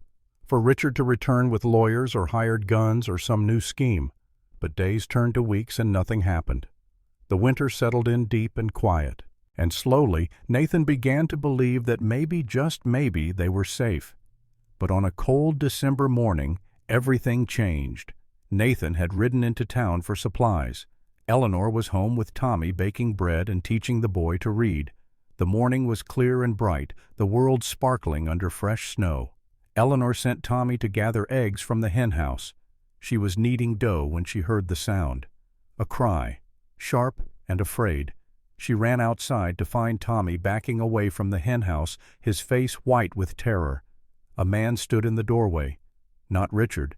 for Richard to return with lawyers or hired guns or some new scheme. But days turned to weeks and nothing happened. The winter settled in deep and quiet, and slowly Nathan began to believe that maybe, just maybe, they were safe. But on a cold December morning, everything changed. Nathan had ridden into town for supplies. Eleanor was home with Tommy baking bread and teaching the boy to read. The morning was clear and bright, the world sparkling under fresh snow. Eleanor sent Tommy to gather eggs from the hen house. She was kneading dough when she heard the sound. A cry, sharp and afraid. She ran outside to find Tommy backing away from the hen house, his face white with terror. A man stood in the doorway. Not Richard.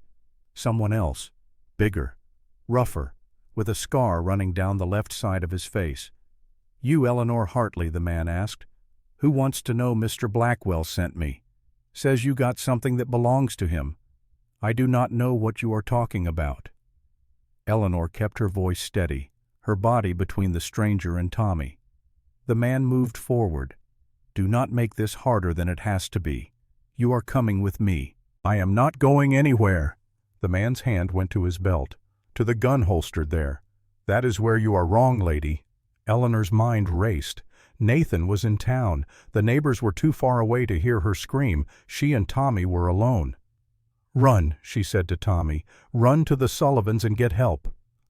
Someone else. Bigger. Rougher. With a scar running down the left side of his face. "You Eleanor Hartley," the man asked. "Who wants to know Mr. Blackwell sent me? Says you got something that belongs to him. I do not know what you are talking about." Eleanor kept her voice steady, her body between the stranger and Tommy. The man moved forward. "Do not make this harder than it has to be. You are coming with me." "I am not going anywhere." The man's hand went to his belt, to the gun holstered there. "That is where you are wrong, lady." Eleanor's mind raced. Nathan was in town. The neighbors were too far away to hear her scream. She and Tommy were alone. "Run," she said to Tommy. "Run to the Sullivans and get help."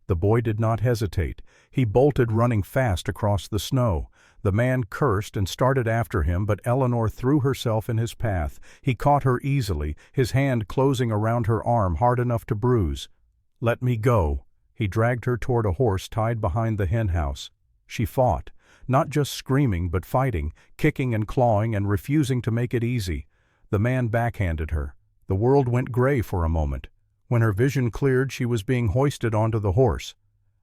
The boy did not hesitate. He bolted, running fast across the snow. The man cursed and started after him, but Eleanor threw herself in his path. He caught her easily, his hand closing around her arm hard enough to bruise. "Let me go." He dragged her toward a horse tied behind the hen house. She fought, not just screaming but fighting, kicking and clawing and refusing to make it easy. The man backhanded her. The world went gray for a moment. When her vision cleared, she was being hoisted onto the horse.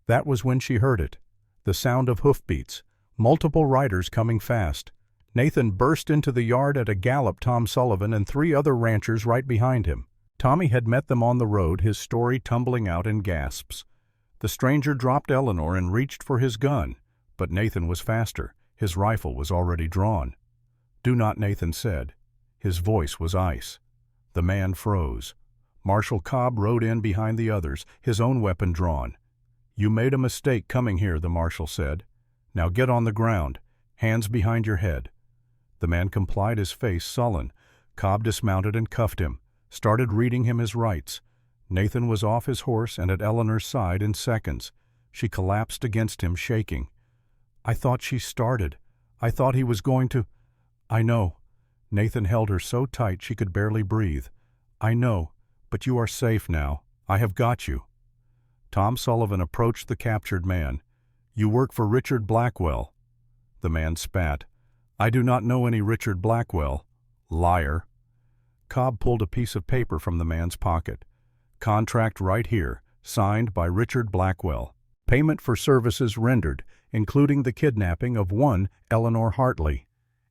That was when she heard it. The sound of hoofbeats. Multiple riders coming fast. Nathan burst into the yard at a gallop, Tom Sullivan and 3 other ranchers right behind him. Tommy had met them on the road, his story tumbling out in gasps. The stranger dropped Eleanor and reached for his gun, but Nathan was faster. His rifle was already drawn. "Do not," Nathan said. His voice was ice. The man froze. Marshal Cobb rode in behind the others, his own weapon drawn. "You made a mistake coming here," the marshal said. "Now get on the ground, hands behind your head." The man complied, his face sullen. Cobb dismounted and cuffed him, started reading him his rights. Nathan was off his horse and at Eleanor's side in seconds. She collapsed against him, shaking. "I thought she started. I thought he was going to—" "I know." Nathan held her so tight she could barely breathe. "I know, but you are safe now. I have got you." Tom Sullivan approached the captured man. "You work for Richard Blackwell." The man spat. "I do not know any Richard Blackwell." "Liar." Cobb pulled a piece of paper from the man's pocket. "Contract right here, signed by Richard Blackwell. Payment for services rendered, including the kidnapping of one Eleanor Hartley.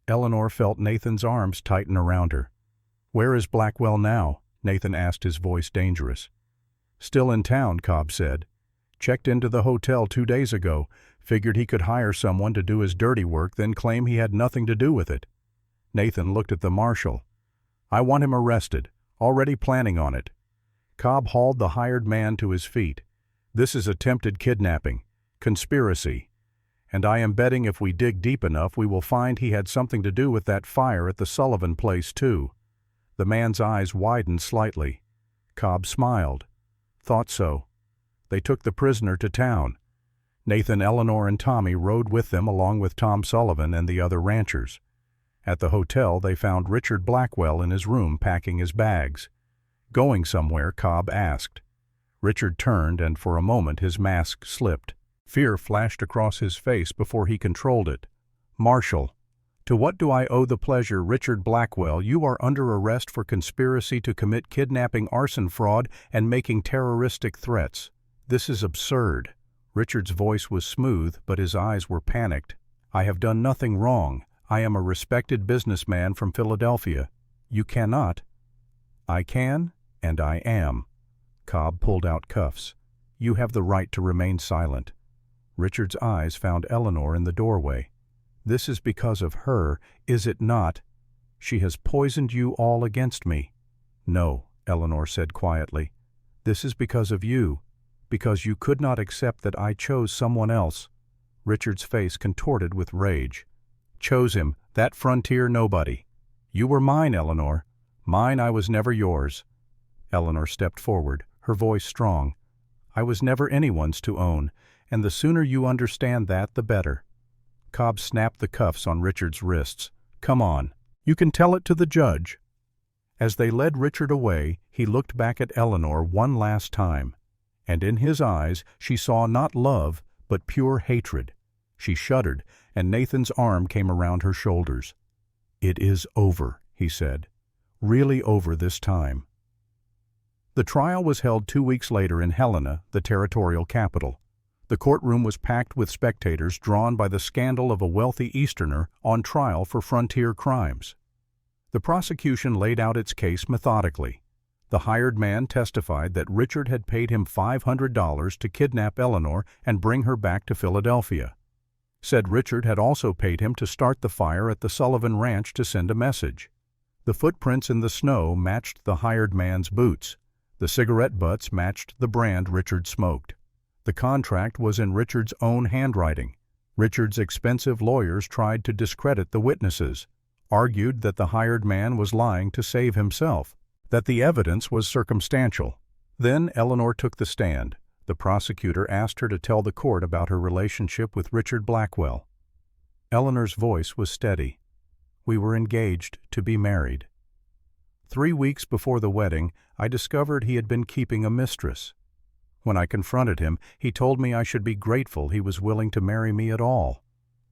Eleanor felt Nathan's arms tighten around her. "Where is Blackwell now?" Nathan asked, his voice dangerous. "Still in town," Cobb said. "Checked into the hotel 2 days ago. Figured he could hire someone to do his dirty work, then claim he had nothing to do with it." Nathan looked at the marshal. "I want him arrested. Already planning on it." Cobb hauled the hired man to his feet. "This is attempted kidnapping. Conspiracy. And I am betting if we dig deep enough we will find he had something to do with that fire at the Sullivan place too." The man's eyes widened slightly. Cobb smiled. "Thought so." They took the prisoner to town. Nathan, Eleanor, and Tommy rode with them along with Tom Sullivan and the other ranchers. At the hotel they found Richard Blackwell in his room packing his bags. "Going somewhere?" Cobb asked. Richard turned, and for a moment his mask slipped. Fear flashed across his face before he controlled it. "Marshal, to what do I owe the pleasure?" "Richard Blackwell, you are under arrest for conspiracy to commit kidnapping, arson, fraud, and making terroristic threats. This is absurd." Richard's voice was smooth, but his eyes were panicked. "I have done nothing wrong. I am a respected businessman from Philadelphia. You cannot—" "I can, and I am." Cobb pulled out cuffs. "You have the right to remain silent." Richard's eyes found Eleanor in the doorway. "This is because of her, is it not? She has poisoned you all against me." "No," Eleanor said quietly. "This is because of you, because you could not accept that I chose someone else." Richard's face contorted with rage. "Chose him, that frontier nobody. You were mine, Eleanor. Mine, I was never yours." Eleanor stepped forward, her voice strong. "I was never anyone's to own, and the sooner you understand that, the better." Cobb snapped the cuffs on Richard's wrists. "Come on. You can tell it to the judge." As they led Richard away, he looked back at Eleanor one last time, and in his eyes she saw not love, but pure hatred. She shuddered, and Nathan's arm came around her shoulders. "It is over," he said. "Really over this time." The trial was held 2 weeks later in Helena, the territorial capital. The courtroom was packed with spectators drawn by the scandal of a wealthy Easterner on trial for frontier crimes. The prosecution laid out its case methodically. The hired man testified that Richard had paid him $500 to kidnap Eleanor and bring her back to Philadelphia. Said Richard had also paid him to start the fire at the Sullivan Ranch to send a message. The footprints in the snow matched the hired man's boots. The cigarette butts matched the brand Richard smoked. The contract was in Richard's own handwriting. Richard's expensive lawyers tried to discredit the witnesses, argued that the hired man was lying to save himself, that the evidence was circumstantial. Then Eleanor took the stand. The prosecutor asked her to tell the court about her relationship with Richard Blackwell. Eleanor's voice was steady. "We were engaged to be married. 3 weeks before the wedding, I discovered he had been keeping a mistress. When I confronted him, he told me I should be grateful he was willing to marry me at all.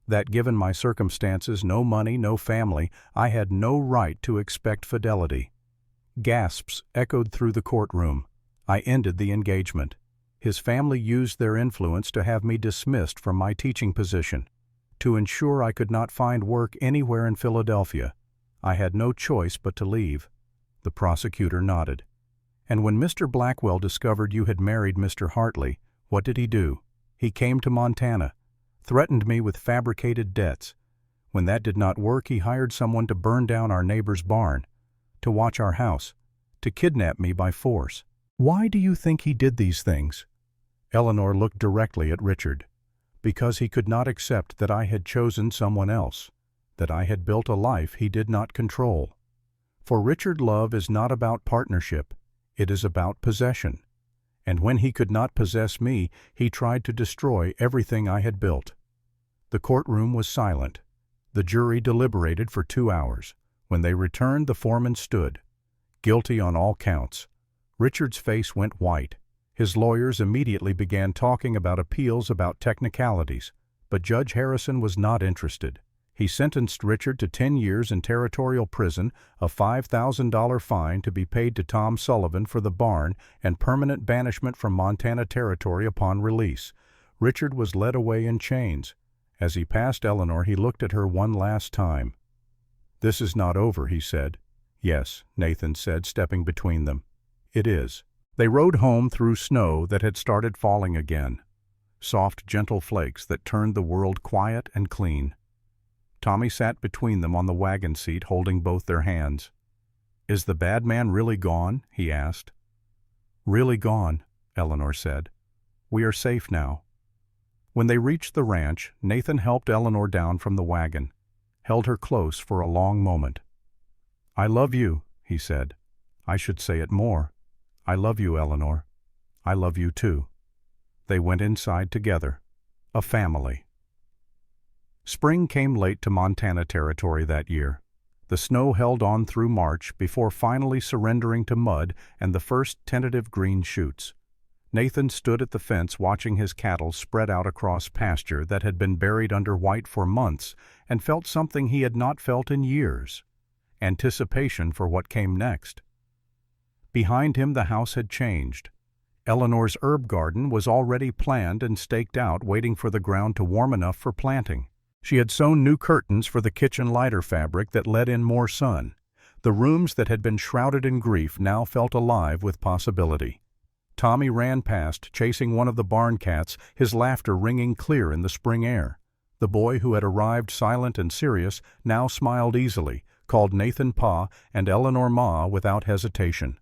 That given my circumstances, no money, no family, I had no right to expect fidelity." Gasps echoed through the courtroom. "I ended the engagement. His family used their influence to have me dismissed from my teaching position. To ensure I could not find work anywhere in Philadelphia, I had no choice but to leave." The prosecutor nodded. "And when Mr. Blackwell discovered you had married Mr. Hartley, what did he do? He came to Montana, threatened me with fabricated debts. When that did not work, he hired someone to burn down our neighbor's barn, to watch our house, to kidnap me by force. Why do you think he did these things?" Eleanor looked directly at Richard. "Because he could not accept that I had chosen someone else, that I had built a life he did not control. For Richard, love is not about partnership. It is about possession. And when he could not possess me, he tried to destroy everything I had built." The courtroom was silent. The jury deliberated for 2 hours. When they returned, the foreman stood. "Guilty on all counts." Richard's face went white. His lawyers immediately began talking about appeals, about technicalities, but Judge Harrison was not interested. He sentenced Richard to 10 years in territorial prison, a $5,000 fine to be paid to Tom Sullivan for the barn, and permanent banishment from Montana Territory upon release. Richard was led away in chains. As he passed Eleanor, he looked at her one last time. "This is not over," he said. "Yes," Nathan said, stepping between them. "It is." They rode home through snow that had started falling again. Soft, gentle flakes that turned the world quiet and clean. Tommy sat between them on the wagon seat, holding both their hands. "Is the bad man really gone?" he asked. "Really gone," Eleanor said. "We are safe now." When they reached the ranch, Nathan helped Eleanor down from the wagon, held her close for a long moment. "I love you," he said. "I should say it more. I love you, Eleanor. I love you too." They went inside together, a family. Spring came late to Montana Territory that year. The snow held on through March before finally surrendering to mud and the first tentative green shoots. Nathan stood at the fence watching his cattle spread out across pasture that had been buried under white for months and felt something he had not felt in years: anticipation for what came next. Behind him the house had changed. Eleanor's herb garden was already planned and staked out, waiting for the ground to warm enough for planting. She had sewn new curtains for the kitchen lighter fabric that let in more sun. The rooms that had been shrouded in grief now felt alive with possibility. Tommy ran past, chasing one of the barn cats, his laughter ringing clear in the spring air. The boy who had arrived silent and serious now smiled easily, called Nathan Pa and Eleanor Ma without hesitation.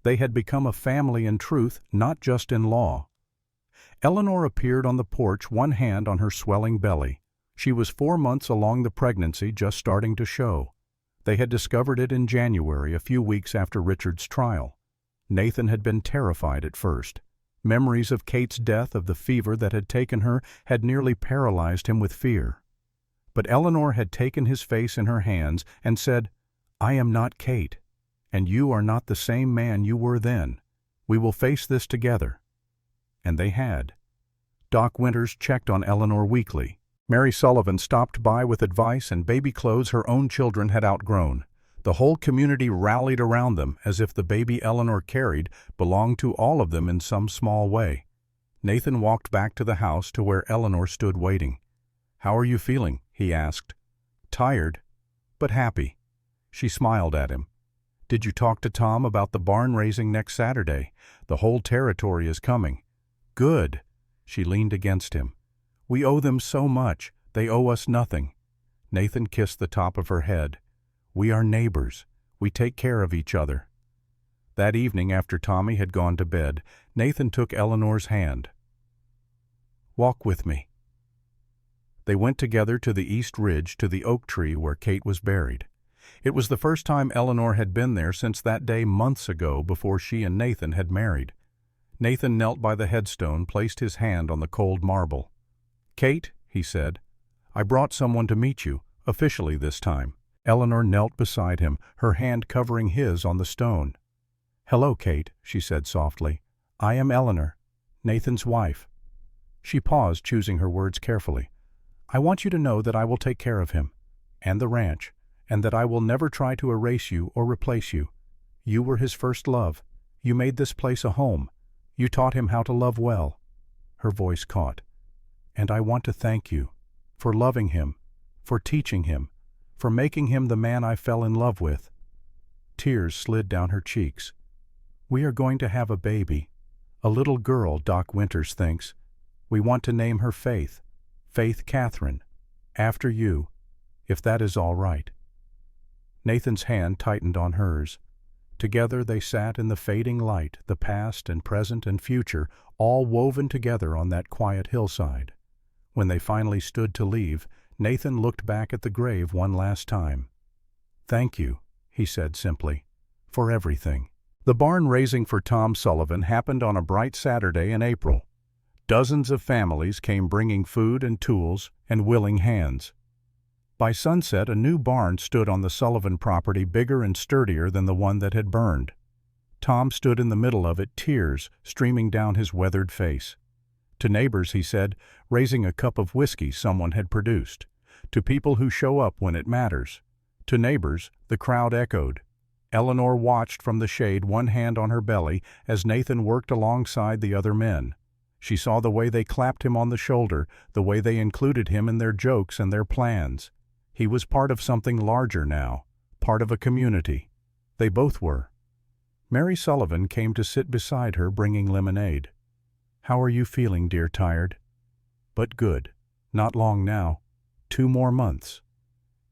They had become a family in truth, not just in law. Eleanor appeared on the porch, one hand on her swelling belly. She was 4 months along the pregnancy, just starting to show. They had discovered it in January, a few weeks after Richard's trial. Nathan had been terrified at first. Memories of Kate's death, of the fever that had taken her, had nearly paralyzed him with fear. But Eleanor had taken his face in her hands and said, "I am not Kate, and you are not the same man you were then. We will face this together." And they had. Doc Winters checked on Eleanor weekly. Mary Sullivan stopped by with advice and baby clothes her own children had outgrown. The whole community rallied around them, as if the baby Eleanor carried belonged to all of them in some small way. Nathan walked back to the house to where Eleanor stood waiting. "How are you feeling?" he asked. "Tired, but happy." She smiled at him. "Did you talk to Tom about the barn raising next Saturday? The whole territory is coming." "Good." She leaned against him. "We owe them so much. They owe us nothing." Nathan kissed the top of her head. "We are neighbors. We take care of each other." That evening, after Tommy had gone to bed, Nathan took Eleanor's hand. "Walk with me." They went together to the East Ridge, to the oak tree where Kate was buried. It was the first time Eleanor had been there since that day months ago, before she and Nathan had married. Nathan knelt by the headstone, placed his hand on the cold marble. "Kate," he said, "I brought someone to meet you, officially this time." Eleanor knelt beside him, her hand covering his on the stone. "Hello, Kate," she said softly. "I am Eleanor, Nathan's wife." She paused, choosing her words carefully. "I want you to know that I will take care of him, and the ranch, and that I will never try to erase you or replace you. You were his first love. You made this place a home. You taught him how to love well." Her voice caught. "And I want to thank you for loving him, for teaching him, for making him the man I fell in love with." Tears slid down her cheeks. "We are going to have a baby, a little girl, Doc Winters thinks. We want to name her Faith, Faith Catherine, after you, if that is all right." Nathan's hand tightened on hers. Together they sat in the fading light, the past and present and future, all woven together on that quiet hillside. When they finally stood to leave, Nathan looked back at the grave one last time. "Thank you," he said simply, "for everything." The barn raising for Tom Sullivan happened on a bright Saturday in April. Dozens of families came bringing food and tools and willing hands. By sunset, a new barn stood on the Sullivan property, bigger and sturdier than the one that had burned. Tom stood in the middle of it, tears streaming down his weathered face. To neighbors, he said, raising a cup of whiskey someone had produced. To people who show up when it matters. To neighbors, the crowd echoed. Eleanor watched from the shade, one hand on her belly, as Nathan worked alongside the other men. She saw the way they clapped him on the shoulder, the way they included him in their jokes and their plans. He was part of something larger now, part of a community. They both were. Mary Sullivan came to sit beside her, bringing lemonade. "How are you feeling, dear? Tired?" "But good. Not long now. 2 more months."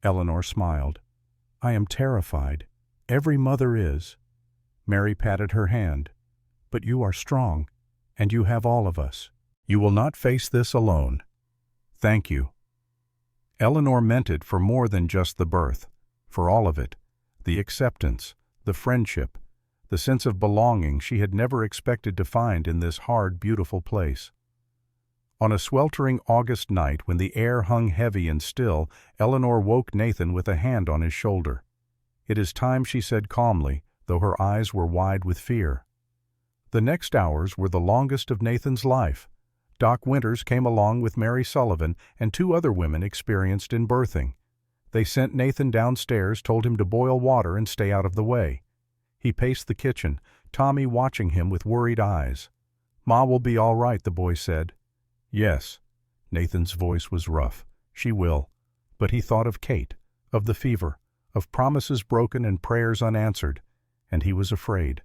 Eleanor smiled. "I am terrified. Every mother is." Mary patted her hand. "But you are strong, and you have all of us. You will not face this alone." "Thank you." Eleanor meant it for more than just the birth, for all of it, the acceptance, the friendship, the sense of belonging she had never expected to find in this hard, beautiful place. On a sweltering August night when the air hung heavy and still, Eleanor woke Nathan with a hand on his shoulder. "It is time," she said calmly, though her eyes were wide with fear. The next hours were the longest of Nathan's life. Doc Winters came along with Mary Sullivan and 2 other women experienced in birthing. They sent Nathan downstairs, told him to boil water and stay out of the way. He paced the kitchen, Tommy watching him with worried eyes. "Ma will be all right," the boy said. "Yes." Nathan's voice was rough. "She will." But he thought of Kate, of the fever, of promises broken and prayers unanswered, and he was afraid.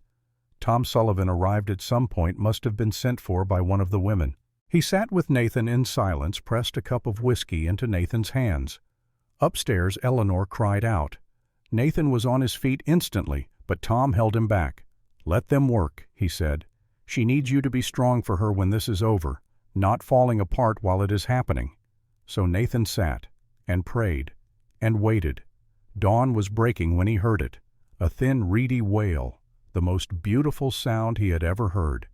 Tom Sullivan arrived at some point, must have been sent for by one of the women. He sat with Nathan in silence, pressed a cup of whiskey into Nathan's hands. Upstairs, Eleanor cried out. Nathan was on his feet instantly, but Tom held him back. "Let them work," he said. "She needs you to be strong for her when this is over, not falling apart while it is happening." So Nathan sat, and prayed, and waited. Dawn was breaking when he heard it, a thin, reedy wail, the most beautiful sound he had ever heard.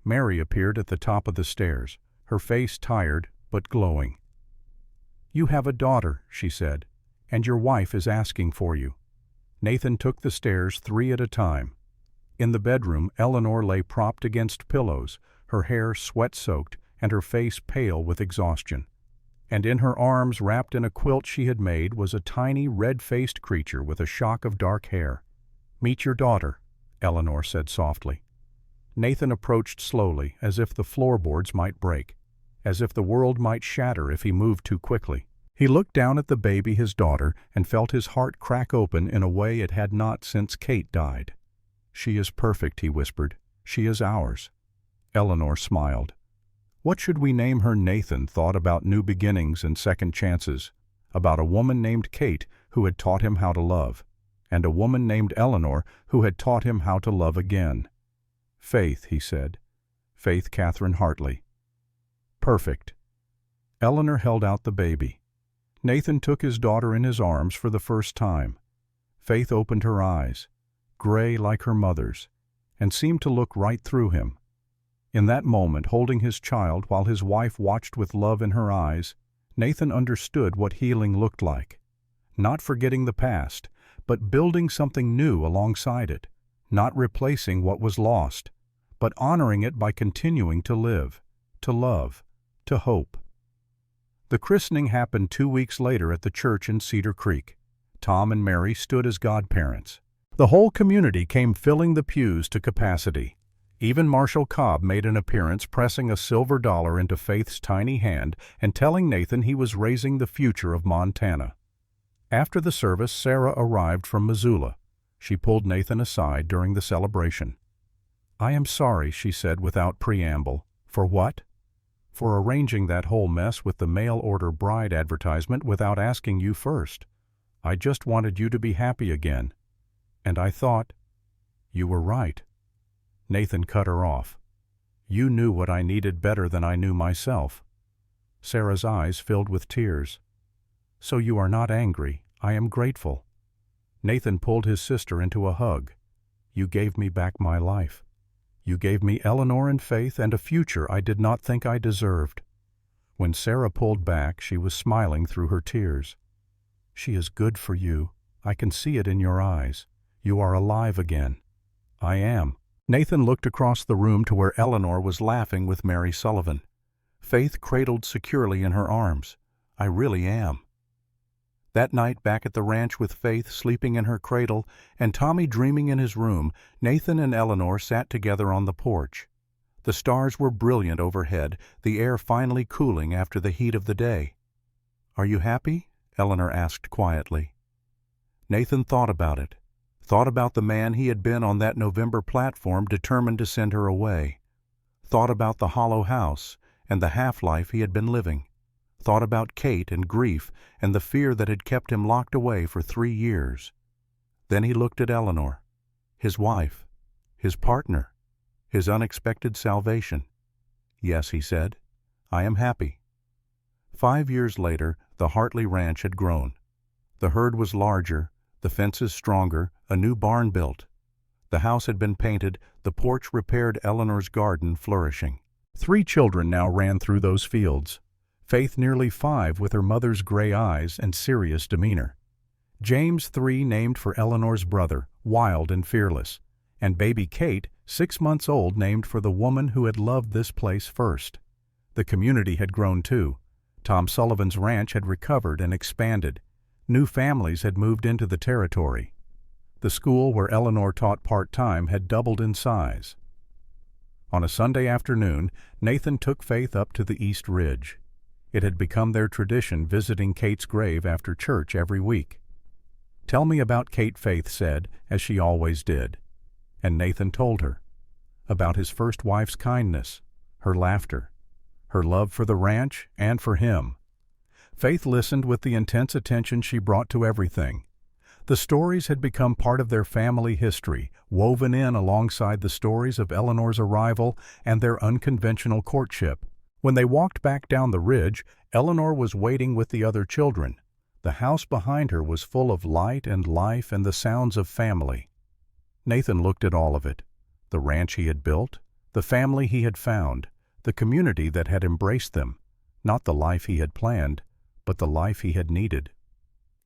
Mary appeared at the top of the stairs, her face tired but glowing. "You have a daughter," she said, "and your wife is asking for you." Nathan took the stairs 3 at a time. In the bedroom, Eleanor lay propped against pillows, her hair sweat-soaked and her face pale with exhaustion. And in her arms, wrapped in a quilt she had made, was a tiny, red-faced creature with a shock of dark hair. "Meet your daughter," Eleanor said softly. Nathan approached slowly, as if the floorboards might break, as if the world might shatter if he moved too quickly. He looked down at the baby, his daughter, and felt his heart crack open in a way it had not since Kate died. "She is perfect," he whispered. "She is ours." Eleanor smiled. What should we name her? Nathan thought about new beginnings and second chances, about a woman named Kate who had taught him how to love, and a woman named Eleanor who had taught him how to love again. "Faith," he said. "Faith Catherine Hartley." "Perfect." Eleanor held out the baby. Nathan took his daughter in his arms for the first time. Faith opened her eyes, gray like her mother's, and seemed to look right through him. In that moment, holding his child while his wife watched with love in her eyes, Nathan understood what healing looked like. Not forgetting the past, but building something new alongside it, not replacing what was lost, but honoring it by continuing to live, to love, to hope. The christening happened 2 weeks later at the church in Cedar Creek. Tom and Mary stood as godparents. The whole community came, filling the pews to capacity. Even Marshall Cobb made an appearance, pressing a silver dollar into Faith's tiny hand and telling Nathan he was raising the future of Montana. After the service, Sarah arrived from Missoula. She pulled Nathan aside during the celebration. "I am sorry," she said without preamble. "For what?" "For arranging that whole mess with the mail-order bride advertisement without asking you first. I just wanted you to be happy again. And I thought—" "You were right." Nathan cut her off. "You knew what I needed better than I knew myself." Sarah's eyes filled with tears. "So you are not angry. I am grateful." Nathan pulled his sister into a hug. "You gave me back my life. You gave me Eleanor and Faith and a future I did not think I deserved." When Sarah pulled back, she was smiling through her tears. "She is good for you. I can see it in your eyes. You are alive again." "I am." Nathan looked across the room to where Eleanor was laughing with Mary Sullivan. Faith cradled securely in her arms. "I really am." That night, back at the ranch with Faith sleeping in her cradle and Tommy dreaming in his room, Nathan and Eleanor sat together on the porch. The stars were brilliant overhead, the air finally cooling after the heat of the day. "Are you happy?" Eleanor asked quietly. Nathan thought about it, thought about the man he had been on that November platform determined to send her away, thought about the hollow house and the half-life he had been living, thought about Kate and grief and the fear that had kept him locked away for 3 years. Then he looked at Eleanor, his wife, his partner, his unexpected salvation. "Yes," he said, "I am happy." 5 years later, the Hartley Ranch had grown. The herd was larger, the fences stronger, a new barn built. The house had been painted, the porch repaired, Eleanor's garden flourishing. 3 children now ran through those fields. Faith, nearly 5, with her mother's gray eyes and serious demeanor. James, 3, named for Eleanor's brother, wild and fearless. And baby Kate, 6 months old, named for the woman who had loved this place first. The community had grown too. Tom Sullivan's ranch had recovered and expanded. New families had moved into the territory. The school where Eleanor taught part-time had doubled in size. On a Sunday afternoon, Nathan took Faith up to the East Ridge. It had become their tradition visiting Kate's grave after church every week. "Tell me about Kate," Faith said, as she always did. And Nathan told her. About his first wife's kindness, her laughter, her love for the ranch and for him. Faith listened with the intense attention she brought to everything. The stories had become part of their family history, woven in alongside the stories of Eleanor's arrival and their unconventional courtship. When they walked back down the ridge, Eleanor was waiting with the other children. The house behind her was full of light and life and the sounds of family. Nathan looked at all of it. The ranch he had built, the family he had found, the community that had embraced them. Not the life he had planned, but the life he had needed.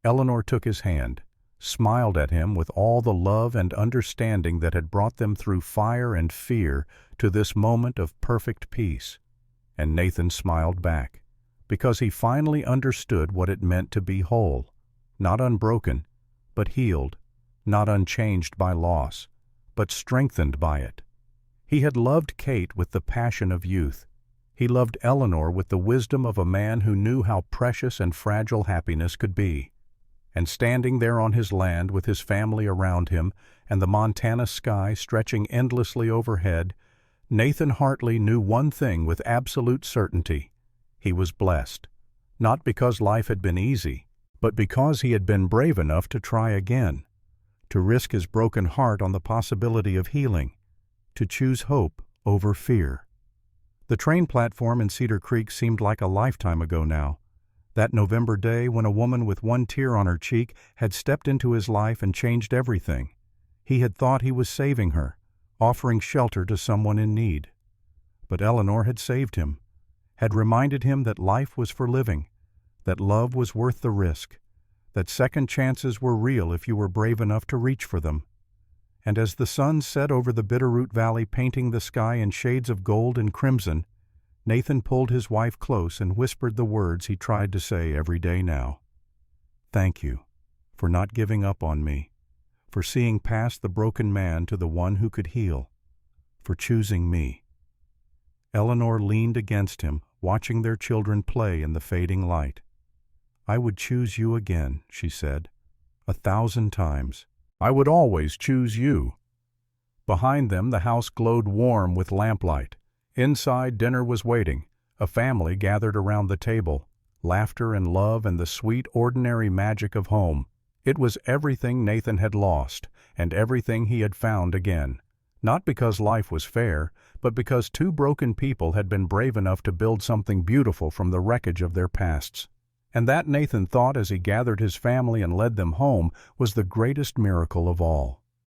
Eleanor took his hand, smiled at him with all the love and understanding that had brought them through fire and fear to this moment of perfect peace. And Nathan smiled back, because he finally understood what it meant to be whole, not unbroken, but healed, not unchanged by loss, but strengthened by it. He had loved Kate with the passion of youth. He loved Eleanor with the wisdom of a man who knew how precious and fragile happiness could be. And standing there on his land with his family around him and the Montana sky stretching endlessly overhead, Nathan Hartley knew one thing with absolute certainty. He was blessed, not because life had been easy, but because he had been brave enough to try again, to risk his broken heart on the possibility of healing, to choose hope over fear. The train platform in Cedar Creek seemed like a lifetime ago now. That November day when a woman with one tear on her cheek had stepped into his life and changed everything. He had thought he was saving her, offering shelter to someone in need. But Eleanor had saved him, had reminded him that life was for living, that love was worth the risk, that second chances were real if you were brave enough to reach for them. And as the sun set over the Bitterroot Valley, painting the sky in shades of gold and crimson, Nathan pulled his wife close and whispered the words he tried to say every day now. "Thank you for not giving up on me, for seeing past the broken man to the one who could heal, for choosing me." Eleanor leaned against him, watching their children play in the fading light. "I would choose you again," she said, 1,000 times. "I would always choose you." Behind them, the house glowed warm with lamplight. Inside, dinner was waiting, a family gathered around the table, laughter and love and the sweet, ordinary magic of home. It was everything Nathan had lost, and everything he had found again. Not because life was fair, but because 2 broken people had been brave enough to build something beautiful from the wreckage of their pasts. And that, Nathan thought as he gathered his family and led them home, was the greatest miracle of all.